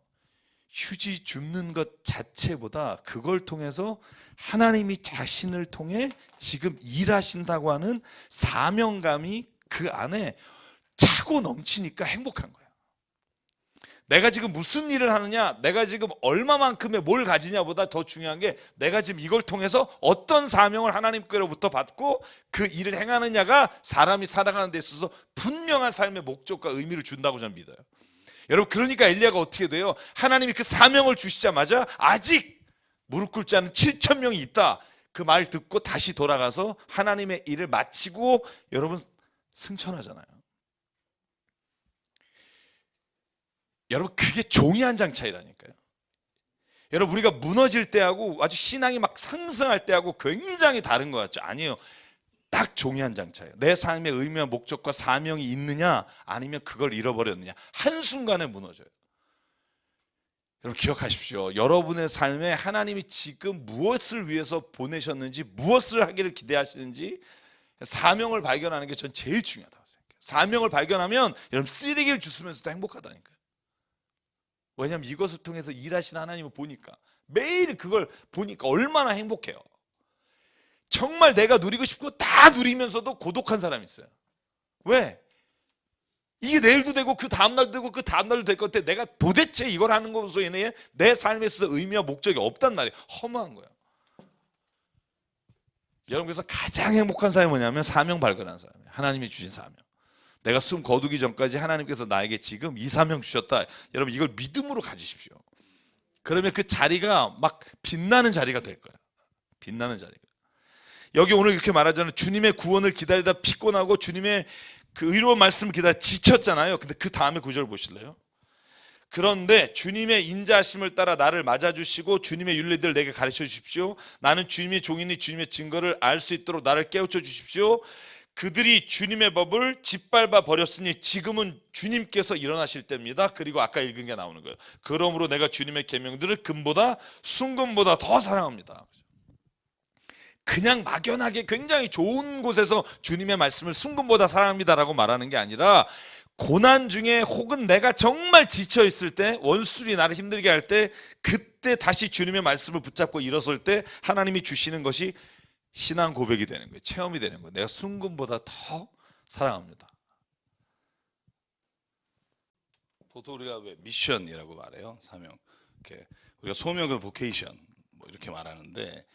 휴지 줍는 것 자체보다 그걸 통해서 하나님이 자신을 통해 지금 일하신다고 하는 사명감이 그 안에 차고 넘치니까 행복한 거예요. 내가 지금 무슨 일을 하느냐, 내가 지금 얼마만큼의 뭘 가지냐보다 더 중요한 게 내가 지금 이걸 통해서 어떤 사명을 하나님께로부터 받고 그 일을 행하느냐가 사람이 살아가는 데 있어서 분명한 삶의 목적과 의미를 준다고 저는 믿어요. 여러분, 그러니까 엘리야가 어떻게 돼요? 하나님이 그 사명을 주시자마자 아직 무릎 꿇지 않은 7,000명이 있다, 그 말 듣고 다시 돌아가서 하나님의 일을 마치고 여러분 승천하잖아요. 여러분, 그게 종이 한 장 차이라니까요. 여러분, 우리가 무너질 때하고 아주 신앙이 막 상승할 때하고 굉장히 다른 것 같죠? 아니에요. 딱 종이 한 장 차이에요. 내 삶의 의미와 목적과 사명이 있느냐 아니면 그걸 잃어버렸느냐, 한순간에 무너져요. 여러분 기억하십시오. 여러분의 삶에 하나님이 지금 무엇을 위해서 보내셨는지, 무엇을 하기를 기대하시는지 사명을 발견하는 게 전 제일 중요하다고 생각해요. 사명을 발견하면 여러분 쓰레기를 주시면서도 행복하다니까요. 왜냐하면 이것을 통해서 일하신 하나님을 보니까, 매일 그걸 보니까 얼마나 행복해요. 정말 내가 누리고 싶고 다 누리면서도 고독한 사람이 있어요. 왜? 이게 내일도 되고 그 다음날도 되고 그 다음날도 될 것 같아. 내가 도대체 이걸 하는 것으로 인해 내 삶에 있어서 의미와 목적이 없단 말이에요. 허무한 거예요. 여러분, 그래서 가장 행복한 사람이 뭐냐면 사명 발견한 사람이에요. 하나님이 주신 사명. 내가 숨 거두기 전까지 하나님께서 나에게 지금 이 사명 주셨다. 여러분, 이걸 믿음으로 가지십시오. 그러면 그 자리가 막 빛나는 자리가 될 거예요. 빛나는 자리가. 여기 오늘 이렇게 말하잖아요. 주님의 구원을 기다리다 피곤하고 주님의 그 의로운 말씀을 기다리다 지쳤잖아요. 근데 그 다음에 구절 보실래요? 그런데 주님의 인자하심을 따라 나를 맞아주시고 주님의 윤리들을 내게 가르쳐 주십시오. 나는 주님의 종이니 주님의 증거를 알 수 있도록 나를 깨우쳐 주십시오. 그들이 주님의 법을 짓밟아 버렸으니 지금은 주님께서 일어나실 때입니다. 그리고 아까 읽은 게 나오는 거예요. 그러므로 내가 주님의 계명들을 금보다 순금보다 더 사랑합니다. 그냥 막연하게 굉장히 좋은 곳에서 주님의 말씀을 순금보다 사랑합니다라고 말하는 게 아니라, 고난 중에 혹은 내가 정말 지쳐 있을 때, 원수들이 나를 힘들게 할 때, 그때 다시 주님의 말씀을 붙잡고 일어설 때 하나님이 주시는 것이 신앙 고백이 되는 거예요. 체험이 되는 거예요. 내가 순금보다 더 사랑합니다. 보통 우리가 왜 미션이라고 말해요. 사명. 이렇게 우리가 소명은 보케이션 뭐 이렇게 말하는데,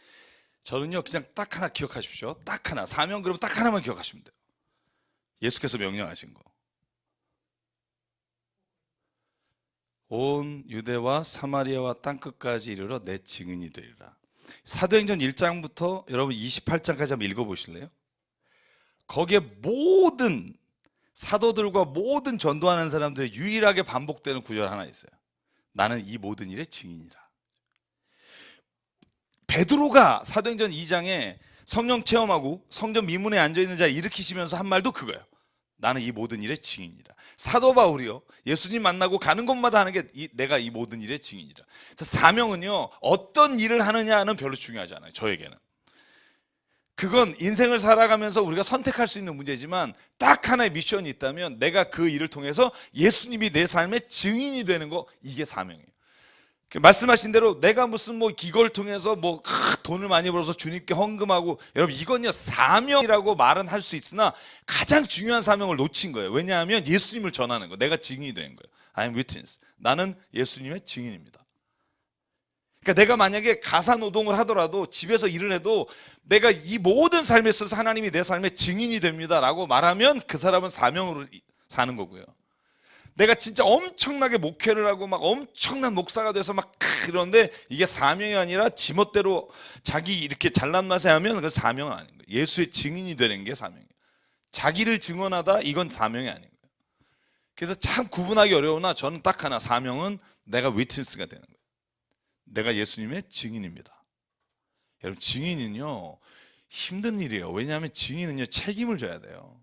저는요 그냥 딱 하나 기억하십시오. 딱 하나. 사명 그러면 딱 하나만 기억하시면 돼요. 예수께서 명령하신 거. 온 유대와 사마리아와 땅끝까지 이르러 내 증인이 되리라. 사도행전 1장부터 여러분 28장까지 한번 읽어보실래요? 거기에 모든 사도들과 모든 전도하는 사람들이 유일하게 반복되는 구절 하나 있어요. 나는 이 모든 일의 증인이라. 베드로가 사도행전 2장에 성령 체험하고 성전 미문에 앉아있는 자를 일으키시면서 한 말도 그거예요. 나는 이 모든 일의 증인이라. 사도 바울이요, 예수님 만나고 가는 곳마다 하는 게 내가 이 모든 일의 증인이라. 사명은요 어떤 일을 하느냐는 별로 중요하지 않아요. 저에게는 그건 인생을 살아가면서 우리가 선택할 수 있는 문제지만, 딱 하나의 미션이 있다면 내가 그 일을 통해서 예수님이 내 삶의 증인이 되는 거, 이게 사명이에요. 말씀하신 대로 내가 무슨 뭐 이걸 통해서 뭐 돈을 많이 벌어서 주님께 헌금하고, 여러분 이건요 사명이라고 말은 할 수 있으나 가장 중요한 사명을 놓친 거예요. 왜냐하면 예수님을 전하는 거, 내가 증인이 된 거예요. I am witness. 나는 예수님의 증인입니다. 그러니까 내가 만약에 가사 노동을 하더라도 집에서 일을 해도 내가 이 모든 삶에 있어서 하나님이 내 삶의 증인이 됩니다라고 말하면 그 사람은 사명으로 사는 거고요. 내가 진짜 엄청나게 목회를 하고 막 엄청난 목사가 돼서 막 그런데 이게 사명이 아니라 지멋대로 자기 이렇게 잘난 맛에 하면 그 사명은 아닌 거예요. 예수의 증인이 되는 게 사명이에요. 자기를 증언하다 이건 사명이 아닌 거예요. 그래서 참 구분하기 어려우나 저는 딱 하나, 사명은 내가 위트니스가 되는 거예요. 내가 예수님의 증인입니다. 여러분, 증인은요 힘든 일이에요. 왜냐하면 증인은요 책임을 져야 돼요.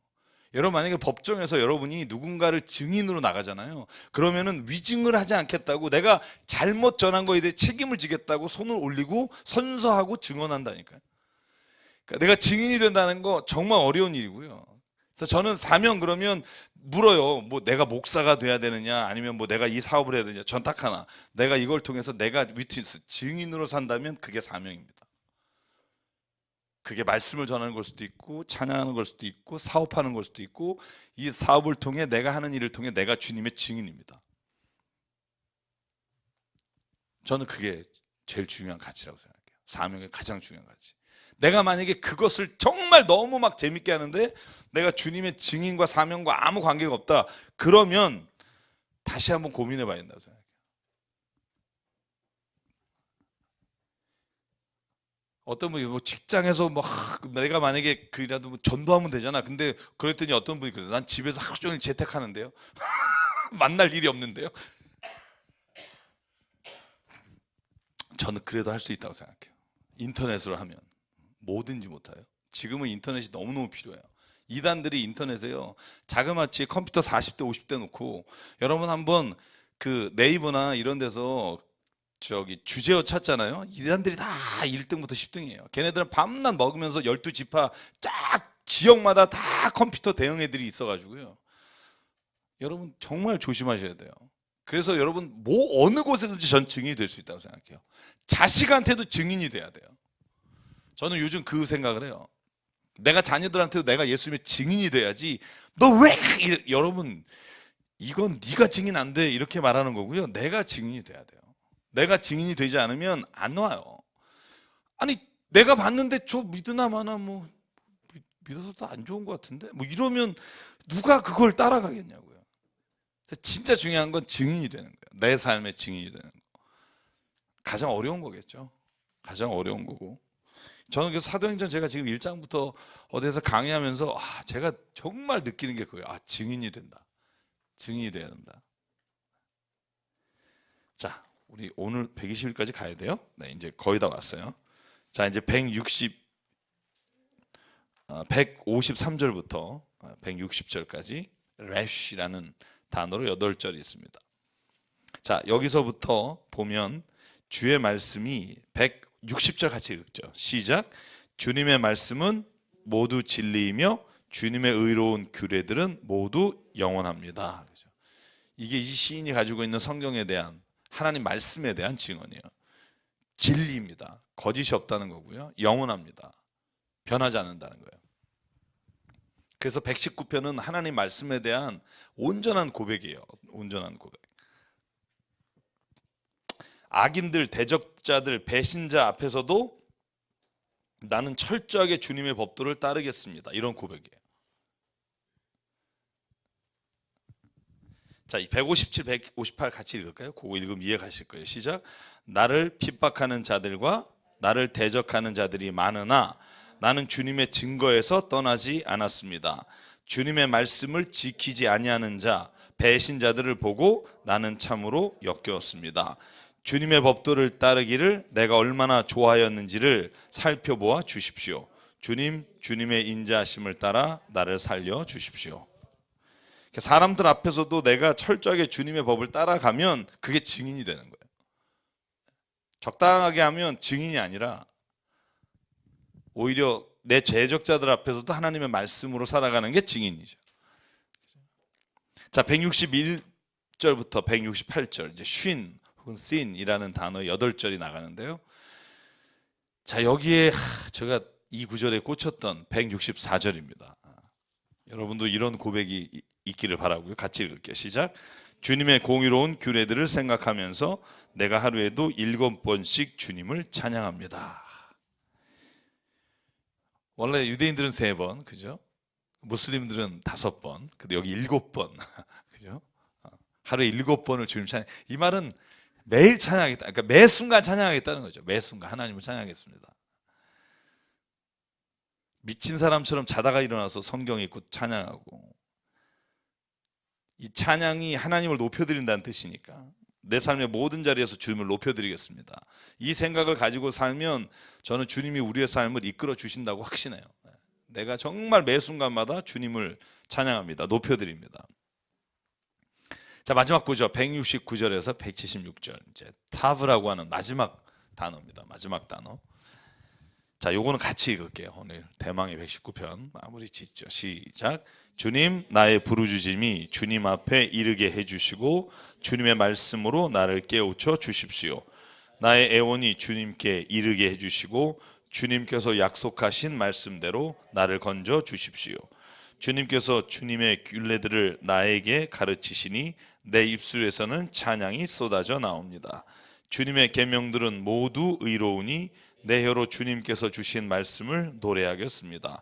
여러분, 만약에 법정에서 여러분이 누군가를 증인으로 나가잖아요. 그러면은 위증을 하지 않겠다고, 내가 잘못 전한 거에 대해 책임을 지겠다고 손을 올리고 선서하고 증언한다니까요. 그러니까 내가 증인이 된다는 거 정말 어려운 일이고요. 그래서 저는 사명 그러면 물어요. 뭐 내가 목사가 돼야 되느냐, 아니면 뭐 내가 이 사업을 해야 되느냐. 전 딱 하나, 내가 이걸 통해서 내가 위트니스, 증인으로 산다면 그게 사명입니다. 그게 말씀을 전하는 걸 수도 있고 찬양하는 걸 수도 있고 사업하는 걸 수도 있고, 이 사업을 통해 내가 하는 일을 통해 내가 주님의 증인입니다. 저는 그게 제일 중요한 가치라고 생각해요. 사명의 가장 중요한 가치. 내가 만약에 그것을 정말 너무 막 재밌게 하는데 내가 주님의 증인과 사명과 아무 관계가 없다, 그러면 다시 한번 고민해 봐야 된다고 생각해요. 어떤 분이 뭐 직장에서 뭐 내가 만약에 그라도 뭐 전도하면 되잖아. 근데 그랬더니 어떤 분이 그래요. 난 집에서 하루 종일 재택하는데요. 만날 일이 없는데요. 저는 그래도 할 수 있다고 생각해요. 인터넷으로 하면 뭐든지 못해요. 지금은 인터넷이 너무너무 필요해요. 이단들이 인터넷에요 자그마치 컴퓨터 40대 50대 놓고, 여러분 한번 그 네이버나 이런 데서 저기 주제어 찾잖아요. 이단들이 다 1등부터 10등이에요. 걔네들은 밤낮 먹으면서 12지파 쫙 지역마다 다 컴퓨터 대응 애들이 있어가지고요. 여러분 정말 조심하셔야 돼요. 그래서 여러분 뭐 어느 곳에든지 전 증인이 될 수 있다고 생각해요. 자식한테도 증인이 돼야 돼요. 저는 요즘 그 생각을 해요. 내가 자녀들한테도 내가 예수님의 증인이 돼야지. 너 왜? 여러분 이건 네가 증인 안 돼 이렇게 말하는 거고요. 내가 증인이 돼야 돼요. 내가 증인이 되지 않으면 안 와요. 아니 내가 봤는데 저 믿으나 마나 뭐 믿어서도 안 좋은 것 같은데 뭐 이러면 누가 그걸 따라가겠냐고요. 그래서 진짜 중요한 건 증인이 되는 거예요. 내 삶의 증인이 되는 거. 가장 어려운 거겠죠. 가장 어려운 거고. 저는 그 사도행전 제가 지금 1장부터 어디서 강의하면서 제가 정말 느끼는 게 그거예요. 증인이 된다. 증인이 돼야 된다. 자, 우리 오늘 120일까지 가야 돼요. 네, 이제 거의 다 왔어요. 자, 이제 153절부터 160절까지 래쉬라는 단어로 8절이 있습니다. 자, 여기서부터 보면 주의 말씀이 160절 같이 읽죠. 시작. 주님의 말씀은 모두 진리이며 주님의 의로운 규례들은 모두 영원합니다. 그렇죠? 이게 이 시인이 가지고 있는 성경에 대한, 하나님 말씀에 대한 증언이에요. 진리입니다. 거짓이 없다는 거고요. 영원합니다. 변하지 않는다는 거예요. 그래서 119편은 하나님 말씀에 대한 온전한 고백이에요. 온전한 고백. 악인들, 대적자들, 배신자 앞에서도 나는 철저하게 주님의 법도를 따르겠습니다. 이런 고백이에요. 자, 157, 158 같이 읽을까요? 그거 읽으면 이해 가실 거예요. 시작. 나를 핍박하는 자들과 나를 대적하는 자들이 많으나 나는 주님의 증거에서 떠나지 않았습니다. 주님의 말씀을 지키지 아니하는 자, 배신자들을 보고 나는 참으로 역겨웠습니다. 주님의 법도를 따르기를 내가 얼마나 좋아하였는지를 살펴보아 주십시오. 주님의 인자하심을 따라 나를 살려 주십시오. 사람들 앞에서도 내가 철저하게 주님의 법을 따라가면 그게 증인이 되는 거예요. 적당하게 하면 증인이 아니라 오히려 내 대적자들 앞에서도 하나님의 말씀으로 살아가는 게 증인이죠. 자, 161절부터 168절 이제 쉰 혹은 sin이라는 단어 8절이 나가는데요. 자, 여기에 제가 이 구절에 꽂혔던 164절입니다. 여러분도 이런 고백이 있기를 바라고요. 같이 읽을게요. 시작. 주님의 공의로운 규례들을 생각하면서 내가 하루에도 7번씩 주님을 찬양합니다. 원래 유대인들은 3번, 그죠? 무슬림들은 5번, 근데 여기 7번, 그죠? 하루에 7번을 주님 찬양. 이 말은 매일 찬양하겠다. 그러니까 매 순간 찬양하겠다는 거죠. 매 순간 하나님을 찬양하겠습니다. 미친 사람처럼 자다가 일어나서 성경 읽고 찬양하고, 이 찬양이 하나님을 높여드린다는 뜻이니까 내 삶의 모든 자리에서 주님을 높여드리겠습니다. 이 생각을 가지고 살면 저는 주님이 우리의 삶을 이끌어 주신다고 확신해요. 내가 정말 매 순간마다 주님을 찬양합니다. 높여드립니다. 자, 마지막 보죠. 169절에서 176절. 이제 타브라고 하는 마지막 단어입니다. 마지막 단어. 자, 요거는 같이 읽을게요. 오늘 대망의 119편 마무리 짓죠. 시작. 주님, 나의 부르짖음이 주님 앞에 이르게 해주시고 주님의 말씀으로 나를 깨우쳐 주십시오. 나의 애원이 주님께 이르게 해주시고 주님께서 약속하신 말씀대로 나를 건져 주십시오. 주님께서 주님의 규례들을 나에게 가르치시니 내 입술에서는 찬양이 쏟아져 나옵니다. 주님의 계명들은 모두 의로우니 내 혀로 주님께서 주신 말씀을 노래하겠습니다.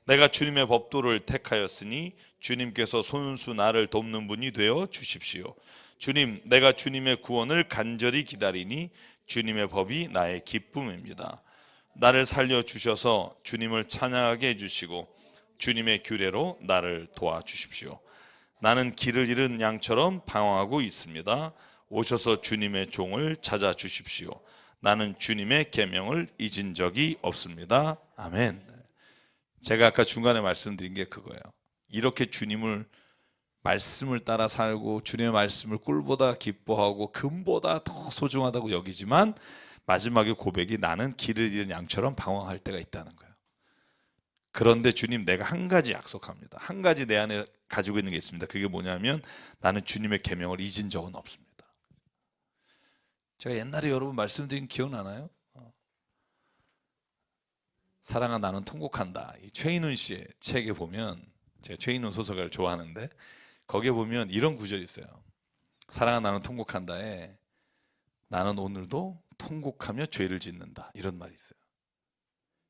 내가 주님의 법도를 택하였으니 주님께서 손수 나를 돕는 분이 되어 주십시오. 주님, 내가 주님의 구원을 간절히 기다리니 주님의 법이 나의 기쁨입니다. 나를 살려주셔서 주님을 찬양하게 해주시고 주님의 규례로 나를 도와주십시오. 나는 길을 잃은 양처럼 방황하고 있습니다. 오셔서 주님의 종을 찾아주십시오. 나는 주님의 계명을 잊은 적이 없습니다. 아멘. 제가 아까 중간에 말씀드린 게 그거예요. 이렇게 주님을 말씀을 따라 살고 주님의 말씀을 꿀보다 기뻐하고 금보다 더 소중하다고 여기지만 마지막에 고백이 나는 길을 잃은 양처럼 방황할 때가 있다는 거예요. 그런데 주님, 내가 한 가지 약속합니다. 한 가지 내 안에 가지고 있는 게 있습니다. 그게 뭐냐면 나는 주님의 계명을 잊은 적은 없습니다. 제가 옛날에 여러분 말씀드린 기억나나요? 사랑아 나는 통곡한다. 이 최인훈 씨의 책에 보면, 제가 최인훈 소설가를 좋아하는데 거기에 보면 이런 구절이 있어요. 사랑아 나는 통곡한다에 나는 오늘도 통곡하며 죄를 짓는다. 이런 말이 있어요.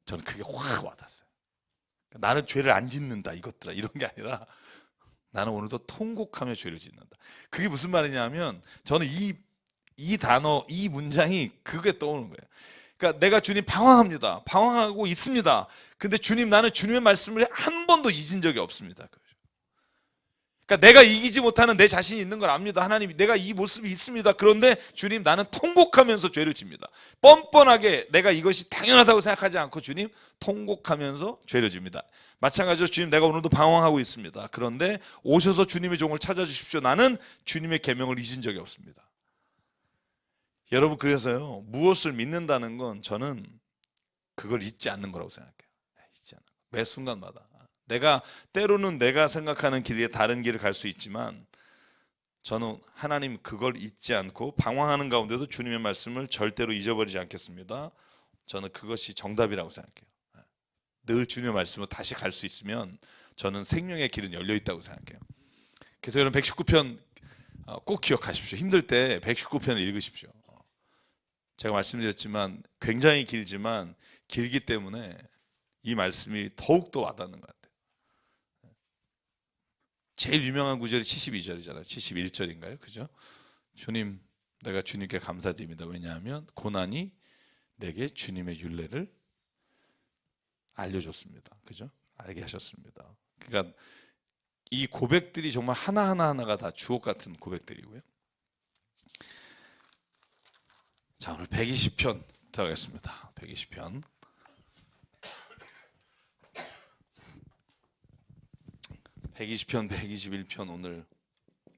저는 그게 확 와닿았어요. 나는 죄를 안 짓는다 이것들아, 이런 게 아니라 나는 오늘도 통곡하며 죄를 짓는다. 그게 무슨 말이냐면 저는 이 단어, 이 문장이 그게 떠오르는 거예요. 그러니까 내가 주님 방황합니다. 방황하고 있습니다. 근데 주님, 나는 주님의 말씀을 한 번도 잊은 적이 없습니다. 그러니까 내가 이기지 못하는 내 자신이 있는 걸 압니다. 하나님, 내가 이 모습이 있습니다. 그런데 주님, 나는 통곡하면서 죄를 집니다. 뻔뻔하게 내가 이것이 당연하다고 생각하지 않고 주님, 통곡하면서 죄를 집니다. 마찬가지로 주님, 내가 오늘도 방황하고 있습니다. 그런데 오셔서 주님의 종을 찾아주십시오. 나는 주님의 계명을 잊은 적이 없습니다. 여러분, 그래서요, 무엇을 믿는다는 건 저는 그걸 잊지 않는 거라고 생각해요. 잊지 않는 거. 매 순간마다. 때로는 내가 생각하는 길에 다른 길을 갈 수 있지만 저는 하나님 그걸 잊지 않고 방황하는 가운데도 주님의 말씀을 절대로 잊어버리지 않겠습니다. 저는 그것이 정답이라고 생각해요. 늘 주님의 말씀으로 다시 갈 수 있으면 저는 생명의 길은 열려 있다고 생각해요. 그래서 여러분 119편 꼭 기억하십시오. 힘들 때 119편을 읽으십시오. 제가 말씀드렸지만 굉장히 길지만 길기 때문에 이 말씀이 더욱더 와닿는 것 같아요. 제일 유명한 구절이 72절이잖아요. 71절인가요? 그죠? 주님, 내가 주님께 감사드립니다. 왜냐하면 고난이 내게 주님의 율례를 알려줬습니다. 그죠? 알게 하셨습니다. 그러니까 이 고백들이 정말 하나하나가 다 주옥 같은 고백들이고요. 자, 오늘 120편 들어가겠습니다. 120편. 120편, 121편 오늘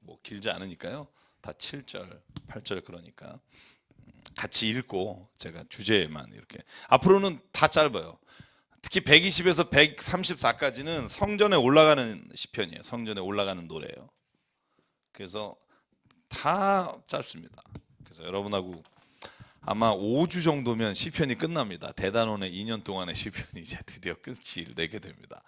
뭐 길지 않으니까요. 다 7절, 8절 그러니까 같이 읽고 제가 주제만 이렇게. 앞으로는 다 짧아요. 특히 120에서 134까지는 성전에 올라가는 시편이에요. 성전에 올라가는 노래예요. 그래서 다 짧습니다. 그래서 여러분하고 아마 5주 정도면 시편이 끝납니다. 대단원의 2년 동안의 시편이 이제 드디어 끝이 내게 됩니다.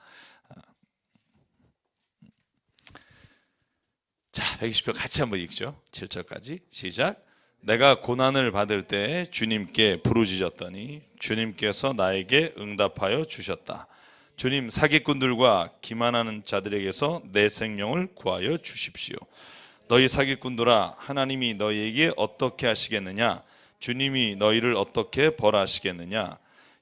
자, 120편 같이 한번 읽죠. 7절까지 시작. 내가 고난을 받을 때 주님께 부르짖었더니 주님께서 나에게 응답하여 주셨다. 주님, 사기꾼들과 기만하는 자들에게서 내 생명을 구하여 주십시오. 너희 사기꾼들아, 하나님이 너희에게 어떻게 하시겠느냐? 주님이 너희를 어떻게 벌하시겠느냐?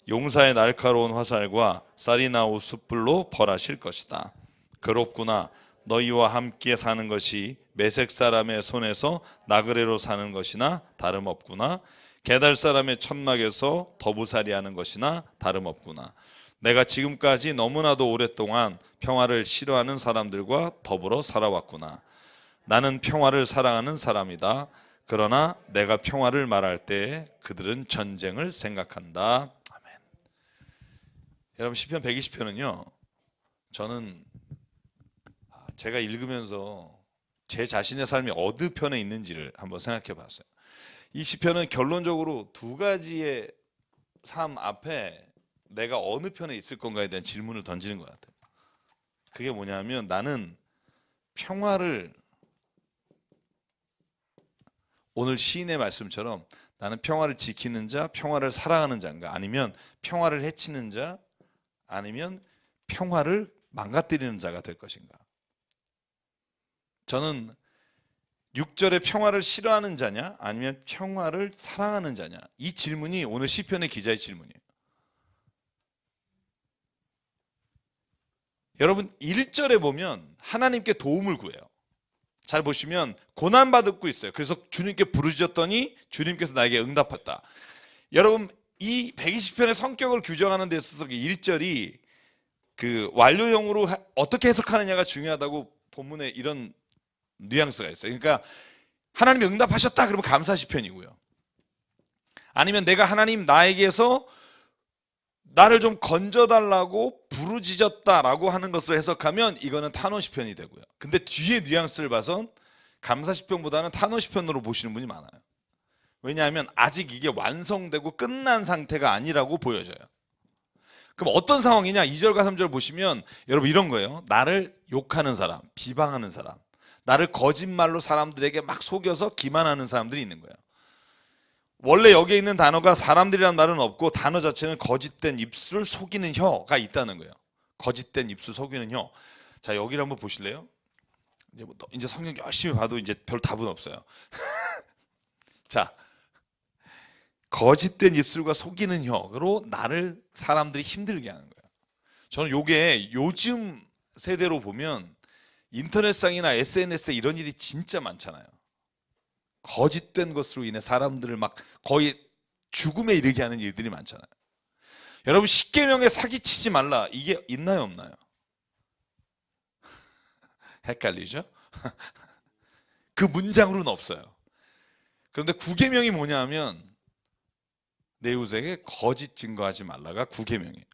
용사의 날카로운 화살과 쌀이 나오 숯불로 벌하실 것이다. 그렇구나. 너희와 함께 사는 것이 메색 사람의 손에서 나그네로 사는 것이나 다름없구나. 게달 사람의 천막에서 더부살이 하는 것이나 다름없구나. 내가 지금까지 너무나도 오랫동안 평화를 싫어하는 사람들과 더불어 살아왔구나. 나는 평화를 사랑하는 사람이다. 그러나 내가 평화를 말할 때 그들은 전쟁을 생각한다. 아멘. 여러분, 시편 120편은요, 저는 제가 읽으면서 제 자신의 삶이 어느 편에 있는지를 한번 생각해 봤어요. 이 시편은 결론적으로 두 가지의 삶 앞에 내가 어느 편에 있을 건가에 대한 질문을 던지는 것 같아요. 그게 뭐냐면, 나는 평화를, 오늘 시인의 말씀처럼 나는 평화를 지키는 자, 평화를 사랑하는 자인가, 아니면 평화를 해치는 자, 아니면 평화를 망가뜨리는 자가 될 것인가. 저는 6절에 평화를 싫어하는 자냐, 아니면 평화를 사랑하는 자냐, 이 질문이 오늘 시편의 기자의 질문이에요. 여러분, 1절에 보면 하나님께 도움을 구해요. 잘 보시면 고난받고 있어요. 그래서 주님께 부르짖었더니 주님께서 나에게 응답했다. 여러분, 이 120편의 성격을 규정하는 데 있어서 1절이 그 완료형으로 어떻게 해석하느냐가 중요하다고 본문에 이런 뉘앙스가 있어요. 그러니까 하나님이 응답하셨다 그러면 감사 시편이고요. 아니면 내가 하나님 나에게서 나를 좀 건져달라고 부르짖었다라고 하는 것을 해석하면 이거는 탄원 시편이 되고요. 근데 뒤에 뉘앙스를 봐선 감사 시편보다는 탄원 시편으로 보시는 분이 많아요. 왜냐하면 아직 이게 완성되고 끝난 상태가 아니라고 보여져요. 그럼 어떤 상황이냐? 2절과 3절 보시면 여러분 이런 거예요. 나를 욕하는 사람, 비방하는 사람, 나를 거짓말로 사람들에게 막 속여서 기만하는 사람들이 있는 거예요. 원래 여기에 있는 단어가 사람들이라는 말은 없고 단어 자체는 거짓된 입술 속이는 혀가 있다는 거예요. 거짓된 입술 속이는 혀. 자, 여기를 한번 보실래요? 이제 성경 열심히 봐도 이제 별 답은 없어요. 자, 거짓된 입술과 속이는 혀로 나를 사람들이 힘들게 하는 거예요. 저는 요게 요즘 세대로 보면 인터넷상이나 SNS에 이런 일이 진짜 많잖아요. 거짓된 것으로 인해 사람들을 막 거의 죽음에 이르게 하는 일들이 많잖아요. 여러분, 십계명에 사기치지 말라, 이게 있나요 없나요? 헷갈리죠? 그 문장으로는 없어요. 그런데 9계명이 뭐냐 하면 내 이웃에게 거짓 증거하지 말라가 9계명이에요.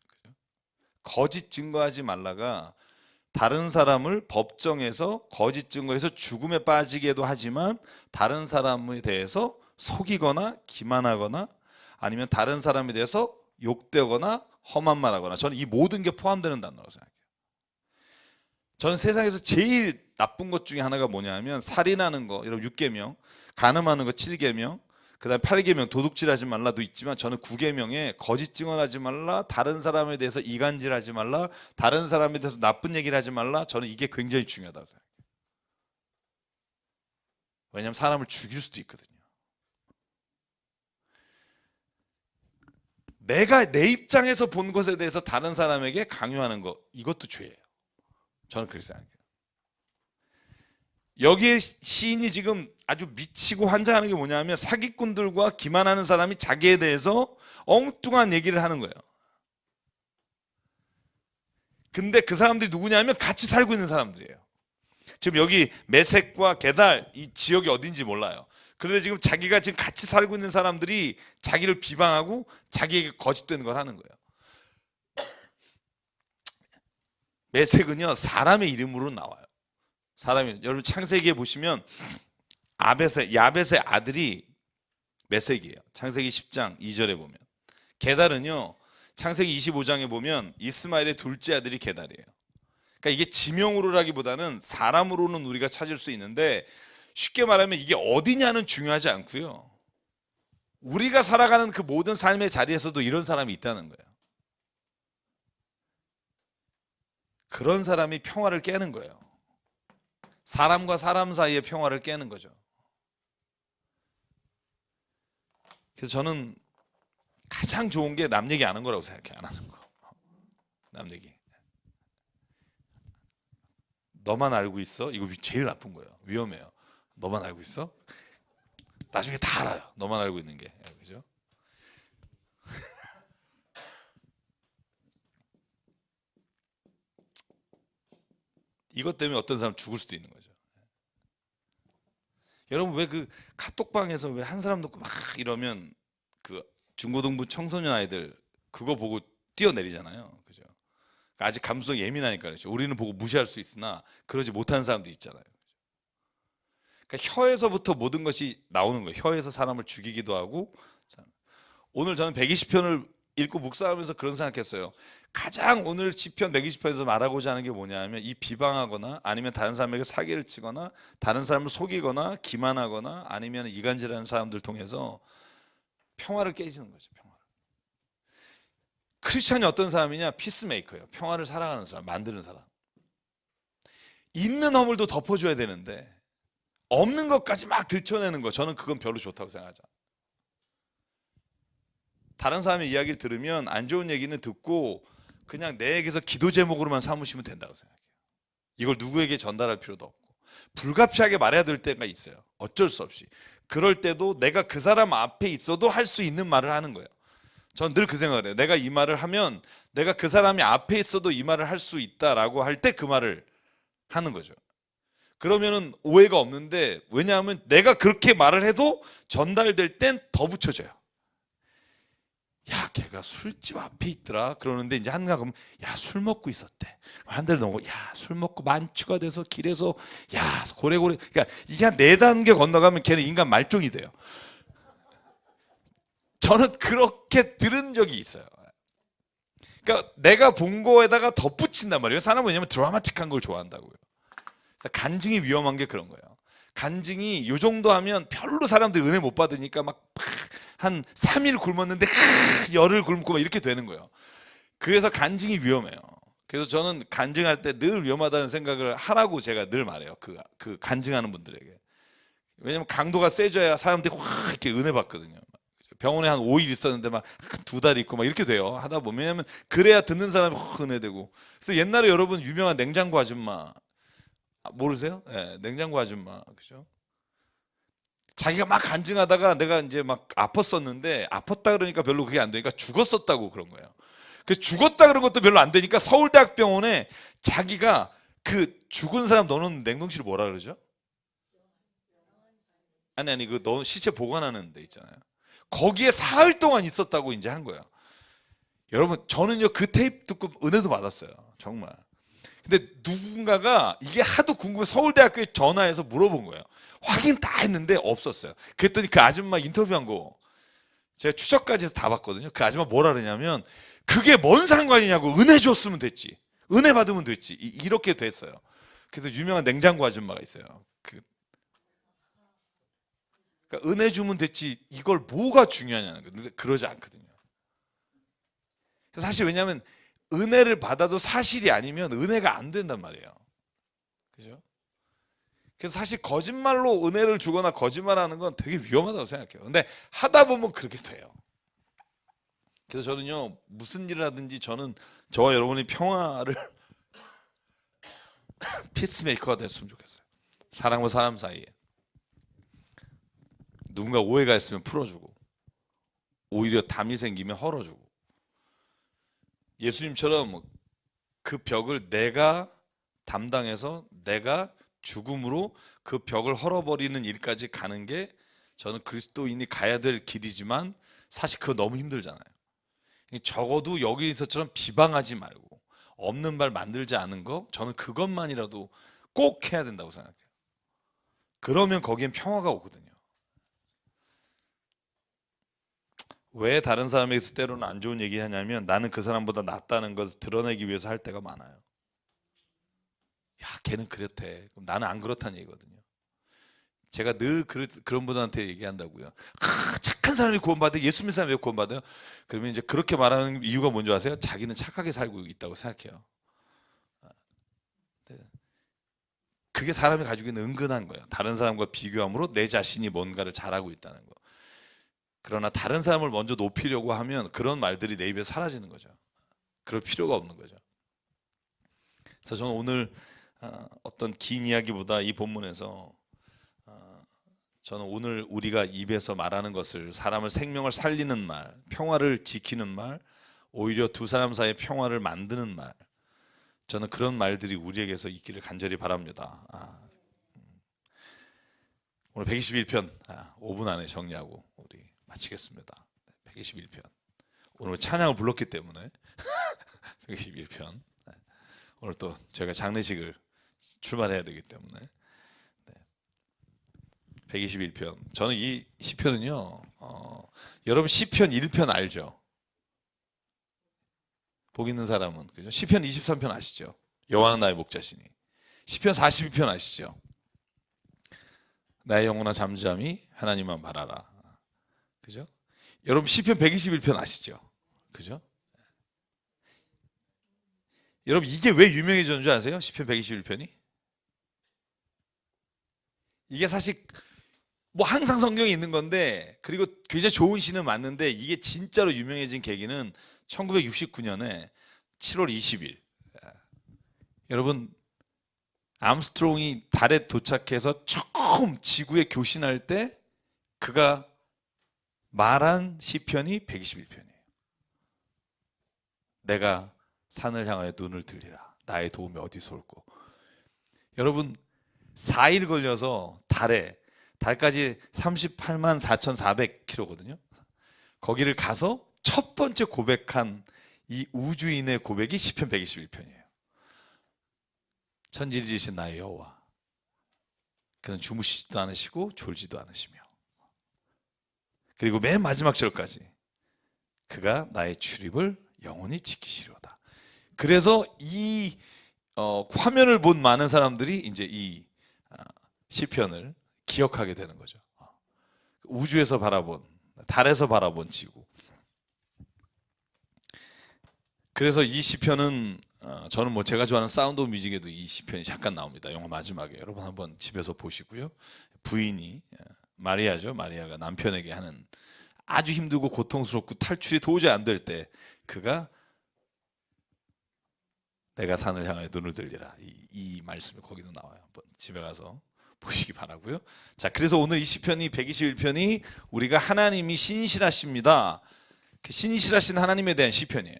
거짓 증거하지 말라가 다른 사람을 법정에서 거짓 증거해서 죽음에 빠지게도 하지만 다른 사람에 대해서 속이거나 기만하거나 아니면 다른 사람에 대해서 욕되거나 험한 말하거나, 저는 이 모든 게 포함되는 단어라고 생각해요. 저는 세상에서 제일 나쁜 것 중에 하나가 뭐냐 하면 살인하는 거, 여러분 6계명, 간음하는 거 7계명, 그 다음에 8계명 도둑질하지 말라도 있지만 저는 9계명에 거짓 증언하지 말라, 다른 사람에 대해서 이간질하지 말라, 다른 사람에 대해서 나쁜 얘기를 하지 말라, 저는 이게 굉장히 중요하다고 생각해요. 왜냐하면 사람을 죽일 수도 있거든요. 내가 내 입장에서 본 것에 대해서 다른 사람에게 강요하는 거, 이것도 죄예요. 저는 그렇게 생각해요. 여기에 시인이 지금 아주 미치고 환장하는 게 뭐냐 하면 사기꾼들과 기만하는 사람이 자기에 대해서 엉뚱한 얘기를 하는 거예요. 근데 그 사람들이 누구냐 하면 같이 살고 있는 사람들이에요. 지금 여기 메섹과 게달, 이 지역이 어딘지 몰라요. 그런데 지금 자기가 지금 같이 살고 있는 사람들이 자기를 비방하고 자기에게 거짓된 걸 하는 거예요. 메섹은요, 사람의 이름으로 나와요. 사람이, 여러분 창세기에 보시면 야벳의 아들이 메섹이에요. 창세기 10장 2절에 보면. 게달은요, 창세기 25장에 보면 이스마엘의 둘째 아들이 게달이에요. 그러니까 이게 지명으로라기보다는 사람으로는 우리가 찾을 수 있는데, 쉽게 말하면 이게 어디냐는 중요하지 않고요. 우리가 살아가는 그 모든 삶의 자리에서도 이런 사람이 있다는 거예요. 그런 사람이 평화를 깨는 거예요. 사람과 사람 사이의 평화를 깨는 거죠. 그래서 저는 가장 좋은 게 남 얘기 안 한 거라고 생각해. 안 하는 거. 남 얘기. 너만 알고 있어? 이거 제일 나쁜 거예요. 위험해요. 너만 알고 있어? 나중에 다 알아요. 너만 알고 있는 게. 그죠? 이것 때문에 어떤 사람 죽을 수도 있는 거죠. 여러분, 왜 그 카톡방에서 왜 한 사람 놓고 막 이러면 그 중고등부 청소년 아이들 그거 보고 뛰어내리잖아요. 그죠? 그러니까 아직 감수성이 예민하니까 그렇죠. 우리는 보고 무시할 수 있으나 그러지 못하는 사람도 있잖아요. 그러니까 혀에서부터 모든 것이 나오는 거예요. 혀에서 사람을 죽이기도 하고. 오늘 저는 120편을 읽고 묵상하면서 그런 생각했어요. 가장 오늘 시편 120편에서 말하고자 하는 게 뭐냐면, 이 비방하거나 아니면 다른 사람에게 사기를 치거나 다른 사람을 속이거나 기만하거나 아니면 이간질하는 사람들 통해서 평화를 깨지는 거죠. 평화를. 크리스천이 어떤 사람이냐? 피스메이커예요. 평화를 살아가는 사람, 만드는 사람. 있는 허물도 덮어줘야 되는데 없는 것까지 막 들춰내는 거, 저는 그건 별로 좋다고 생각하죠. 다른 사람의 이야기를 들으면 안 좋은 얘기는 듣고 그냥 내에게서 기도 제목으로만 삼으시면 된다고 생각해요. 이걸 누구에게 전달할 필요도 없고. 불가피하게 말해야 될 때가 있어요. 어쩔 수 없이. 그럴 때도 내가 그 사람 앞에 있어도 할 수 있는 말을 하는 거예요. 전 늘 그 생각을 해요. 내가 이 말을 하면 내가 그 사람이 앞에 있어도 이 말을 할 수 있다라고 할 때 그 말을 하는 거죠. 그러면은 오해가 없는데, 왜냐하면 내가 그렇게 말을 해도 전달될 땐 더 붙여져요. 야, 걔가 술집 앞에 있더라. 그러는데 이제 한가 그러면, 야, 술 먹고 있었대. 한 대를 넘고, 야, 술 먹고 만취가 돼서 길에서, 야, 고래고래. 그러니까 이게 한 4단계 건너가면 걔는 인간 말종이 돼요. 저는 그렇게 들은 적이 있어요. 그러니까 내가 본 거에다가 덧붙인단 말이에요. 사람은 왜냐면 드라마틱한 걸 좋아한다고요. 그래서 간증이 위험한 게 그런 거예요. 간증이 요 정도 하면 별로 사람들이 은혜 못 받으니까 막 한 3일 굶었는데 열흘 굶고 막 이렇게 되는 거예요. 그래서 간증이 위험해요. 그래서 저는 간증할 때 늘 위험하다는 생각을 하라고 제가 늘 말해요. 그 간증하는 분들에게. 왜냐면 강도가 세져야 사람들이 확 이렇게 은혜 받거든요. 병원에 한 5일 있었는데 막 2달 있고 막 이렇게 돼요. 하다 보면, 왜냐면 그래야 듣는 사람이 확 은혜되고. 그래서 옛날에 여러분 유명한 냉장고 아줌마 모르세요? 네, 냉장고 아줌마. 그죠? 자기가 막 간증하다가 내가 이제 막 아팠었는데, 아팠다 그러니까 별로 그게 안 되니까 죽었었다고 그런 거예요. 그래서 죽었다 그런 것도 별로 안 되니까 서울대학병원에 자기가 그 죽은 사람 넣어놓는 냉동실을 뭐라 그러죠? 아니 그 시체 보관하는 데 있잖아요. 거기에 사흘 동안 있었다고 이제 한 거예요. 여러분, 저는요 그 테이프 듣고 은혜도 받았어요. 정말. 근데 누군가가 이게 하도 궁금해 서울대학교에 전화해서 물어본 거예요. 확인 다 했는데 없었어요. 그랬더니 그 아줌마 인터뷰한 거 제가 추적까지 해서 다 봤거든요. 그 아줌마 뭐라 그러냐면, 그게 뭔 상관이냐고, 은혜 줬으면 됐지, 은혜 받으면 됐지, 이렇게 됐어요. 그래서 유명한 냉장고 아줌마가 있어요. 그러니까 은혜 주면 됐지 이걸 뭐가 중요하냐는 거예요. 근데 그러지 않거든요. 사실 왜냐하면 은혜를 받아도 사실이 아니면 은혜가 안 된단 말이에요. 그죠? 그래서 사실 거짓말로 은혜를 주거나 거짓말하는 건 되게 위험하다고 생각해요. 근데 하다 보면 그렇게 돼요. 그래서 저는요 무슨 일을 하든지 저는 저와 여러분이 평화를 피스메이커가 됐으면 좋겠어요. 사람과 사람 사이에 누군가 오해가 있으면 풀어주고, 오히려 담이 생기면 헐어주고, 예수님처럼 그 벽을 내가 담당해서 내가 죽음으로 그 벽을 헐어버리는 일까지 가는 게 저는 그리스도인이 가야 될 길이지만, 사실 그거 너무 힘들잖아요. 적어도 여기서처럼 비방하지 말고 없는 말 만들지 않은 거, 저는 그것만이라도 꼭 해야 된다고 생각해요. 그러면 거기엔 평화가 오거든요. 왜 다른 사람에게서 때로는 안 좋은 얘기 하냐면, 나는 그 사람보다 낫다는 것을 드러내기 위해서 할 때가 많아요. 걔는 그렇대. 그럼 나는 안 그렇다는 얘기거든요. 제가 늘 그런 분한테 얘기한다고요. 착한 사람이 구원받아요. 예수 믿는 사람이 왜 구원받아요? 그러면 이제 그렇게 말하는 이유가 뭔지 아세요? 자기는 착하게 살고 있다고 생각해요. 네. 그게 사람이 가지고 있는 은근한 거예요. 다른 사람과 비교함으로 내 자신이 뭔가를 잘하고 있다는 거. 그러나 다른 사람을 먼저 높이려고 하면 그런 말들이 내 입에서 사라지는 거죠. 그럴 필요가 없는 거죠. 그래서 저는 오늘 어떤 긴 이야기보다 이 본문에서 저는 오늘 우리가 입에서 말하는 것을 사람을 생명을 살리는 말, 평화를 지키는 말, 오히려 두 사람 사이의 평화를 만드는 말, 저는 그런 말들이 우리에게서 있기를 간절히 바랍니다. 오늘 121편 5분 안에 정리하고 우리 마치겠습니다. 121편 오늘 찬양을 불렀기 때문에 121편 오늘 또 제가 장례식을 출발해야 되기 때문에 121편. 저는 이 시편은요, 여러분 시편 1편 알죠? 복 있는 사람은 그죠? 시편 23편 아시죠? 여호와는 나의 목자시니. 시편 42편 아시죠? 나의 영혼아 잠잠히 하나님만 바라라. 그죠? 여러분 시편 121편 아시죠? 그죠? 여러분 이게 왜 유명해졌는 줄 아세요? 시편 121편이? 이게 사실 뭐 항상 성경에 있는 건데, 그리고 굉장히 좋은 시는 맞는데 이게 진짜로 유명해진 계기는 1969년에 7월 20일 여러분 암스트롱이 달에 도착해서 처음 지구에 교신할 때 그가 말한 시편이 121편이에요. 내가 산을 향하여 눈을 들리라. 나의 도움이 어디서 올꼬. 여러분 4일 걸려서 달까지 38만 4,400km거든요. 거기를 가서 첫 번째 고백한 이 우주인의 고백이 시편 121편이에요. 천지를 지으신 나의 여호와, 그는 주무시지도 않으시고 졸지도 않으시며, 그리고 맨 마지막 절까지 그가 나의 출입을 영원히 지키시리로다. 그래서 이 화면을 본 많은 사람들이 이제 이 시편을 기억하게 되는 거죠. 우주에서 바라본, 달에서 바라본 지구. 그래서 이 시편은 저는 뭐 제가 좋아하는 사운드 오브 뮤직에도 이 시편이 잠깐 나옵니다. 영화 마지막에. 여러분 한번 집에서 보시고요. 부인이 마리아죠. 마리아가 남편에게 하는 아주 힘들고 고통스럽고 탈출이 도저히 안 될 때 그가 내가 산을 향하여 눈을 들리라. 이 말씀이 거기도 나와요. 한번 집에 가서 보시기 바라고요. 자, 그래서 오늘 이 시편이 121편이 우리가 하나님이 신실하십니다. 그 신실하신 하나님에 대한 시편이에요.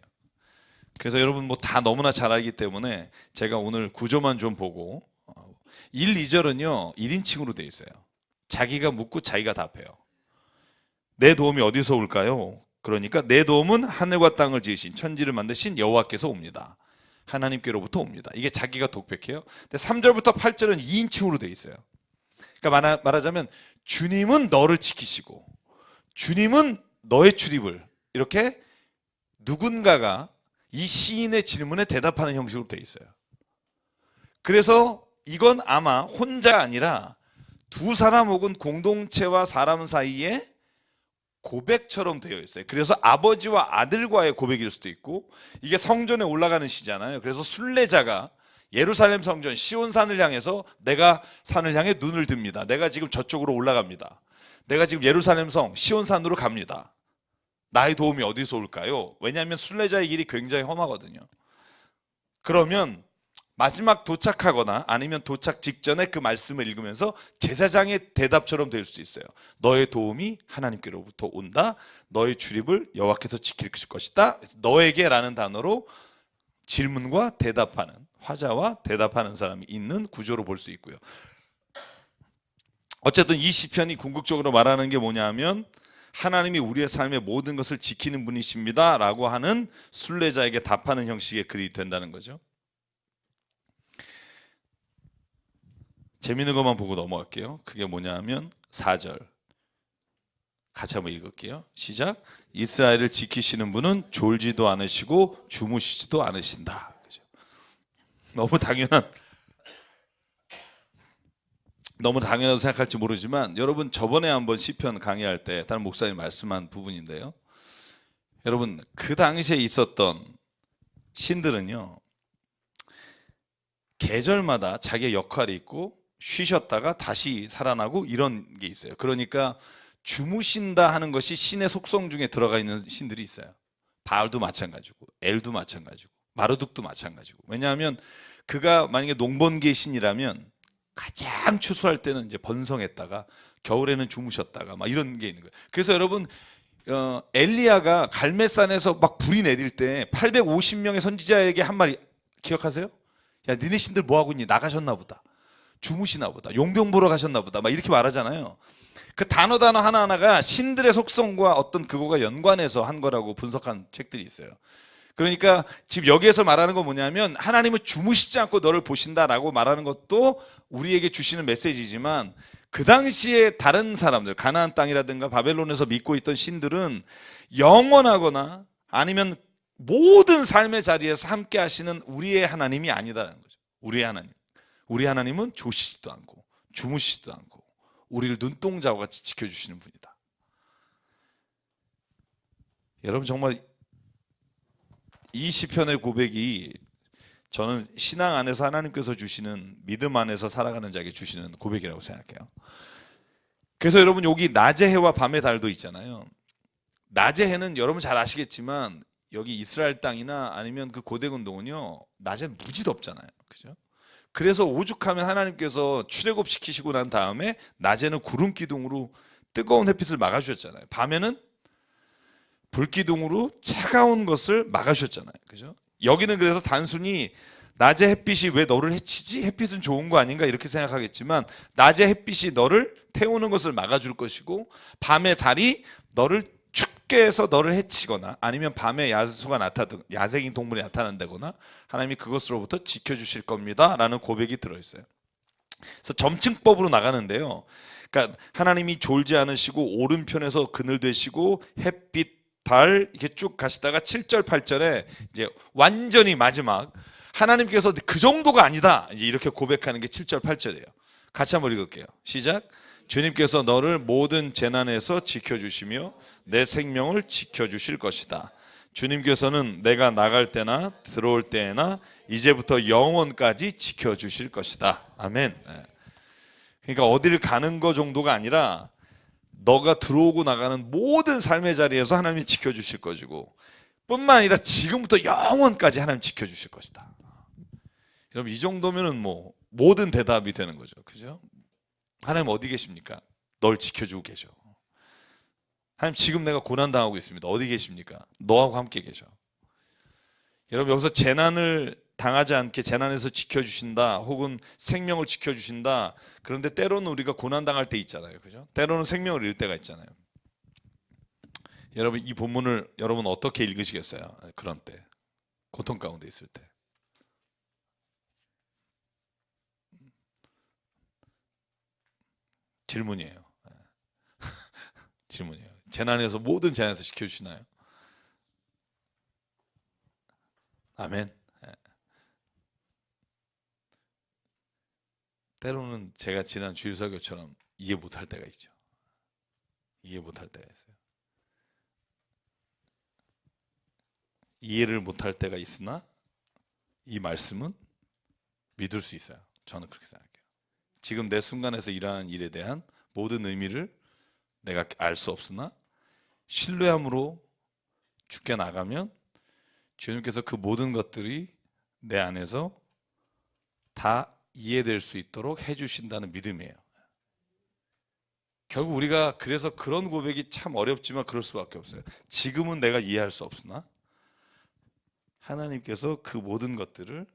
그래서 여러분 뭐 다 너무나 잘 알기 때문에 제가 오늘 구조만 좀 보고 1, 2절은요 1인칭으로 되어 있어요. 자기가 묻고 자기가 답해요. 내 도움이 어디서 올까요? 그러니까 내 도움은 하늘과 땅을 지으신 천지를 만드신 여호와께서 옵니다. 하나님께로부터 옵니다. 이게 자기가 독백해요. 근데 3절부터 8절은 2인칭으로 되어 있어요. 그러니까 말하자면 주님은 너를 지키시고 주님은 너의 출입을, 이렇게 누군가가 이 시인의 질문에 대답하는 형식으로 되어 있어요. 그래서 이건 아마 혼자 아니라 두 사람 혹은 공동체와 사람 사이에 고백처럼 되어 있어요. 그래서 아버지와 아들과의 고백일 수도 있고, 이게 성전에 올라가는 시잖아요. 그래서 순례자가 예루살렘 성전 시온산을 향해서 내가 산을 향해 눈을 듭니다. 내가 지금 저쪽으로 올라갑니다. 내가 지금 예루살렘 성 시온산으로 갑니다. 나의 도움이 어디서 올까요? 왜냐하면 순례자의 길이 굉장히 험하거든요. 그러면 마지막 도착하거나 아니면 도착 직전에 그 말씀을 읽으면서 제사장의 대답처럼 될 수 있어요. 너의 도움이 하나님께로부터 온다. 너의 출입을 여호와께서 지킬 것이다. 너에게라는 단어로 질문과 대답하는, 화자와 대답하는 사람이 있는 구조로 볼 수 있고요. 어쨌든 이 시편이 궁극적으로 말하는 게 뭐냐면 하나님이 우리의 삶의 모든 것을 지키는 분이십니다 라고 하는 순례자에게 답하는 형식의 글이 된다는 거죠. 재밌는 것만 보고 넘어갈게요. 그게 뭐냐면 4절 같이 한번 읽을게요. 시작. 이스라엘을 지키시는 분은 졸지도 않으시고 주무시지도 않으신다. 그죠? 너무 당연한 너무 당연하다고 생각할지 모르지만 여러분 저번에 한번 시편 강의할 때 다른 목사님 말씀한 부분인데요. 여러분 그 당시에 있었던 신들은요. 계절마다 자기의 역할이 있고 쉬셨다가 다시 살아나고 이런 게 있어요. 그러니까 주무신다 하는 것이 신의 속성 중에 들어가 있는 신들이 있어요. 바알도 마찬가지고 엘도 마찬가지고 마르둑도 마찬가지고. 왜냐하면 그가 만약에 농번기의 신이라면 가장 추수할 때는 이제 번성했다가 겨울에는 주무셨다가 막 이런 게 있는 거예요. 그래서 여러분 엘리야가 갈멜산에서 막 불이 내릴 때 850명의 선지자에게 한 말이 기억하세요? 야 니네 신들 뭐 하고 있니? 나가셨나 보다. 주무시나 보다. 용병 보러 가셨나 보다. 막 이렇게 말하잖아요. 그 단어 하나하나가 신들의 속성과 어떤 그거가 연관해서 한 거라고 분석한 책들이 있어요. 그러니까 지금 여기에서 말하는 건 뭐냐면 하나님은 주무시지 않고 너를 보신다라고 말하는 것도 우리에게 주시는 메시지지만 그 당시에 다른 사람들 가나안 땅이라든가 바벨론에서 믿고 있던 신들은 영원하거나 아니면 모든 삶의 자리에서 함께 하시는 우리의 하나님이 아니다라는 거죠. 우리의 하나님. 우리 하나님은 조시지도 않고 주무시지도 않고 우리를 눈동자와 같이 지켜주시는 분이다. 여러분 정말 이 시편의 고백이 저는 신앙 안에서 하나님께서 주시는 믿음 안에서 살아가는 자에게 주시는 고백이라고 생각해요. 그래서 여러분 여기 낮의 해와 밤의 달도 있잖아요. 낮의 해는 여러분 잘 아시겠지만 여기 이스라엘 땅이나 아니면 그 고대 운동은요 낮엔 무지 덥잖아요. 그죠? 그래서 오죽하면 하나님께서 출애굽시키시고 난 다음에 낮에는 구름 기둥으로 뜨거운 햇빛을 막아주셨잖아요. 밤에는 불기둥으로 차가운 것을 막아주셨잖아요. 그죠? 여기는 그래서 단순히 낮의 햇빛이 왜 너를 해치지? 햇빛은 좋은 거 아닌가 이렇게 생각하겠지만 낮의 햇빛이 너를 태우는 것을 막아줄 것이고 밤의 달이 너를 춥게 해서 너를 해치거나 아니면 밤에 야생인 동물이 나타난다거나 하나님이 그것으로부터 지켜주실 겁니다 라는 고백이 들어있어요. 그래서 점층법으로 나가는데요. 그러니까 하나님이 졸지 않으시고 오른편에서 그늘 되시고 햇빛 달 이렇게 쭉 가시다가 7절 8절에 이제 완전히 마지막 하나님께서 그 정도가 아니다 이제 이렇게 고백하는 게 7절 8절이에요. 같이 한번 읽을게요. 시작. 주님께서 너를 모든 재난에서 지켜주시며 내 생명을 지켜주실 것이다. 주님께서는 내가 나갈 때나 들어올 때나 이제부터 영원까지 지켜주실 것이다. 아멘. 그러니까 어디를 가는 거 정도가 아니라 너가 들어오고 나가는 모든 삶의 자리에서 하나님이 지켜주실 것이고 뿐만 아니라 지금부터 영원까지 하나님 지켜주실 것이다. 여러분 이 정도면은 뭐 모든 대답이 되는 거죠. 그죠? 하나님 어디 계십니까? 널 지켜주고 계셔. 하나님 지금 내가 고난당하고 있습니다. 어디 계십니까? 너하고 함께 계셔. 여러분 여기서 재난을 당하지 않게 재난에서 지켜주신다 혹은 생명을 지켜주신다. 그런데 때로는 우리가 고난당할 때 있잖아요. 그죠? 때로는 생명을 잃을 때가 있잖아요. 여러분 이 본문을 여러분 어떻게 읽으시겠어요? 그런 때 고통 가운데 있을 때 질문이에요. 질문이에요. 재난에서 모든 재난에서 지켜주시나요? 아멘. 때로는 제가 지난 주일 설교처럼 이해 못할 때가 있죠. 이해 못할 때가 있어요. 이해를 못할 때가 있으나 이 말씀은 믿을 수 있어요. 저는 그렇게 생각해요. 지금 내 순간에서 일하는 일에 대한 모든 의미를 내가 알 수 없으나 신뢰함으로 죽게 나가면 주님께서 그 모든 것들이 내 안에서 다 이해될 수 있도록 해주신다는 믿음이에요. 결국 우리가 그래서 그런 고백이 참 어렵지만 그럴 수밖에 없어요. 지금은 내가 이해할 수 없으나 하나님께서 그 모든 것들을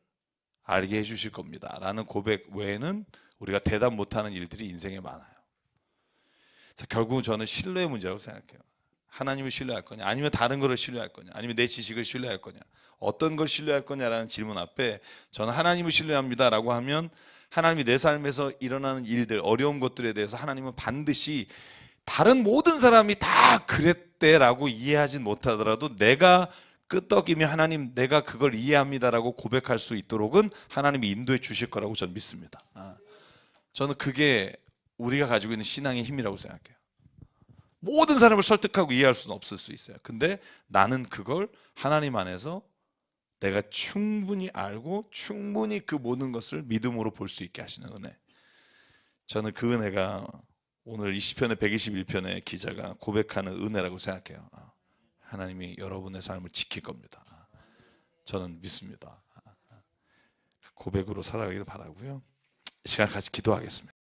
알게 해주실 겁니다 라는 고백 외에는 우리가 대답 못하는 일들이 인생에 많아요. 그래서 결국은 저는 신뢰의 문제라고 생각해요. 하나님을 신뢰할 거냐 아니면 다른 거를 신뢰할 거냐 아니면 내 지식을 신뢰할 거냐 어떤 걸 신뢰할 거냐라는 질문 앞에 저는 하나님을 신뢰합니다 라고 하면 하나님이 내 삶에서 일어나는 일들 어려운 것들에 대해서 하나님은 반드시 다른 모든 사람이 다 그랬대라고 이해하진 못하더라도 내가 끄떡이면 하나님 내가 그걸 이해합니다라고 고백할 수 있도록은 하나님이 인도해 주실 거라고 저는 믿습니다. 저는 그게 우리가 가지고 있는 신앙의 힘이라고 생각해요. 모든 사람을 설득하고 이해할 수는 없을 수 있어요. 근데 나는 그걸 하나님 안에서 내가 충분히 알고 충분히 그 모든 것을 믿음으로 볼 수 있게 하시는 은혜. 저는 그 은혜가 오늘 이 시편의 121편의 기자가 고백하는 은혜라고 생각해요. 하나님이 여러분의 삶을 지킬 겁니다. 저는 믿습니다. 고백으로 살아가기를 바라고요. 이 시간 같이 기도하겠습니다.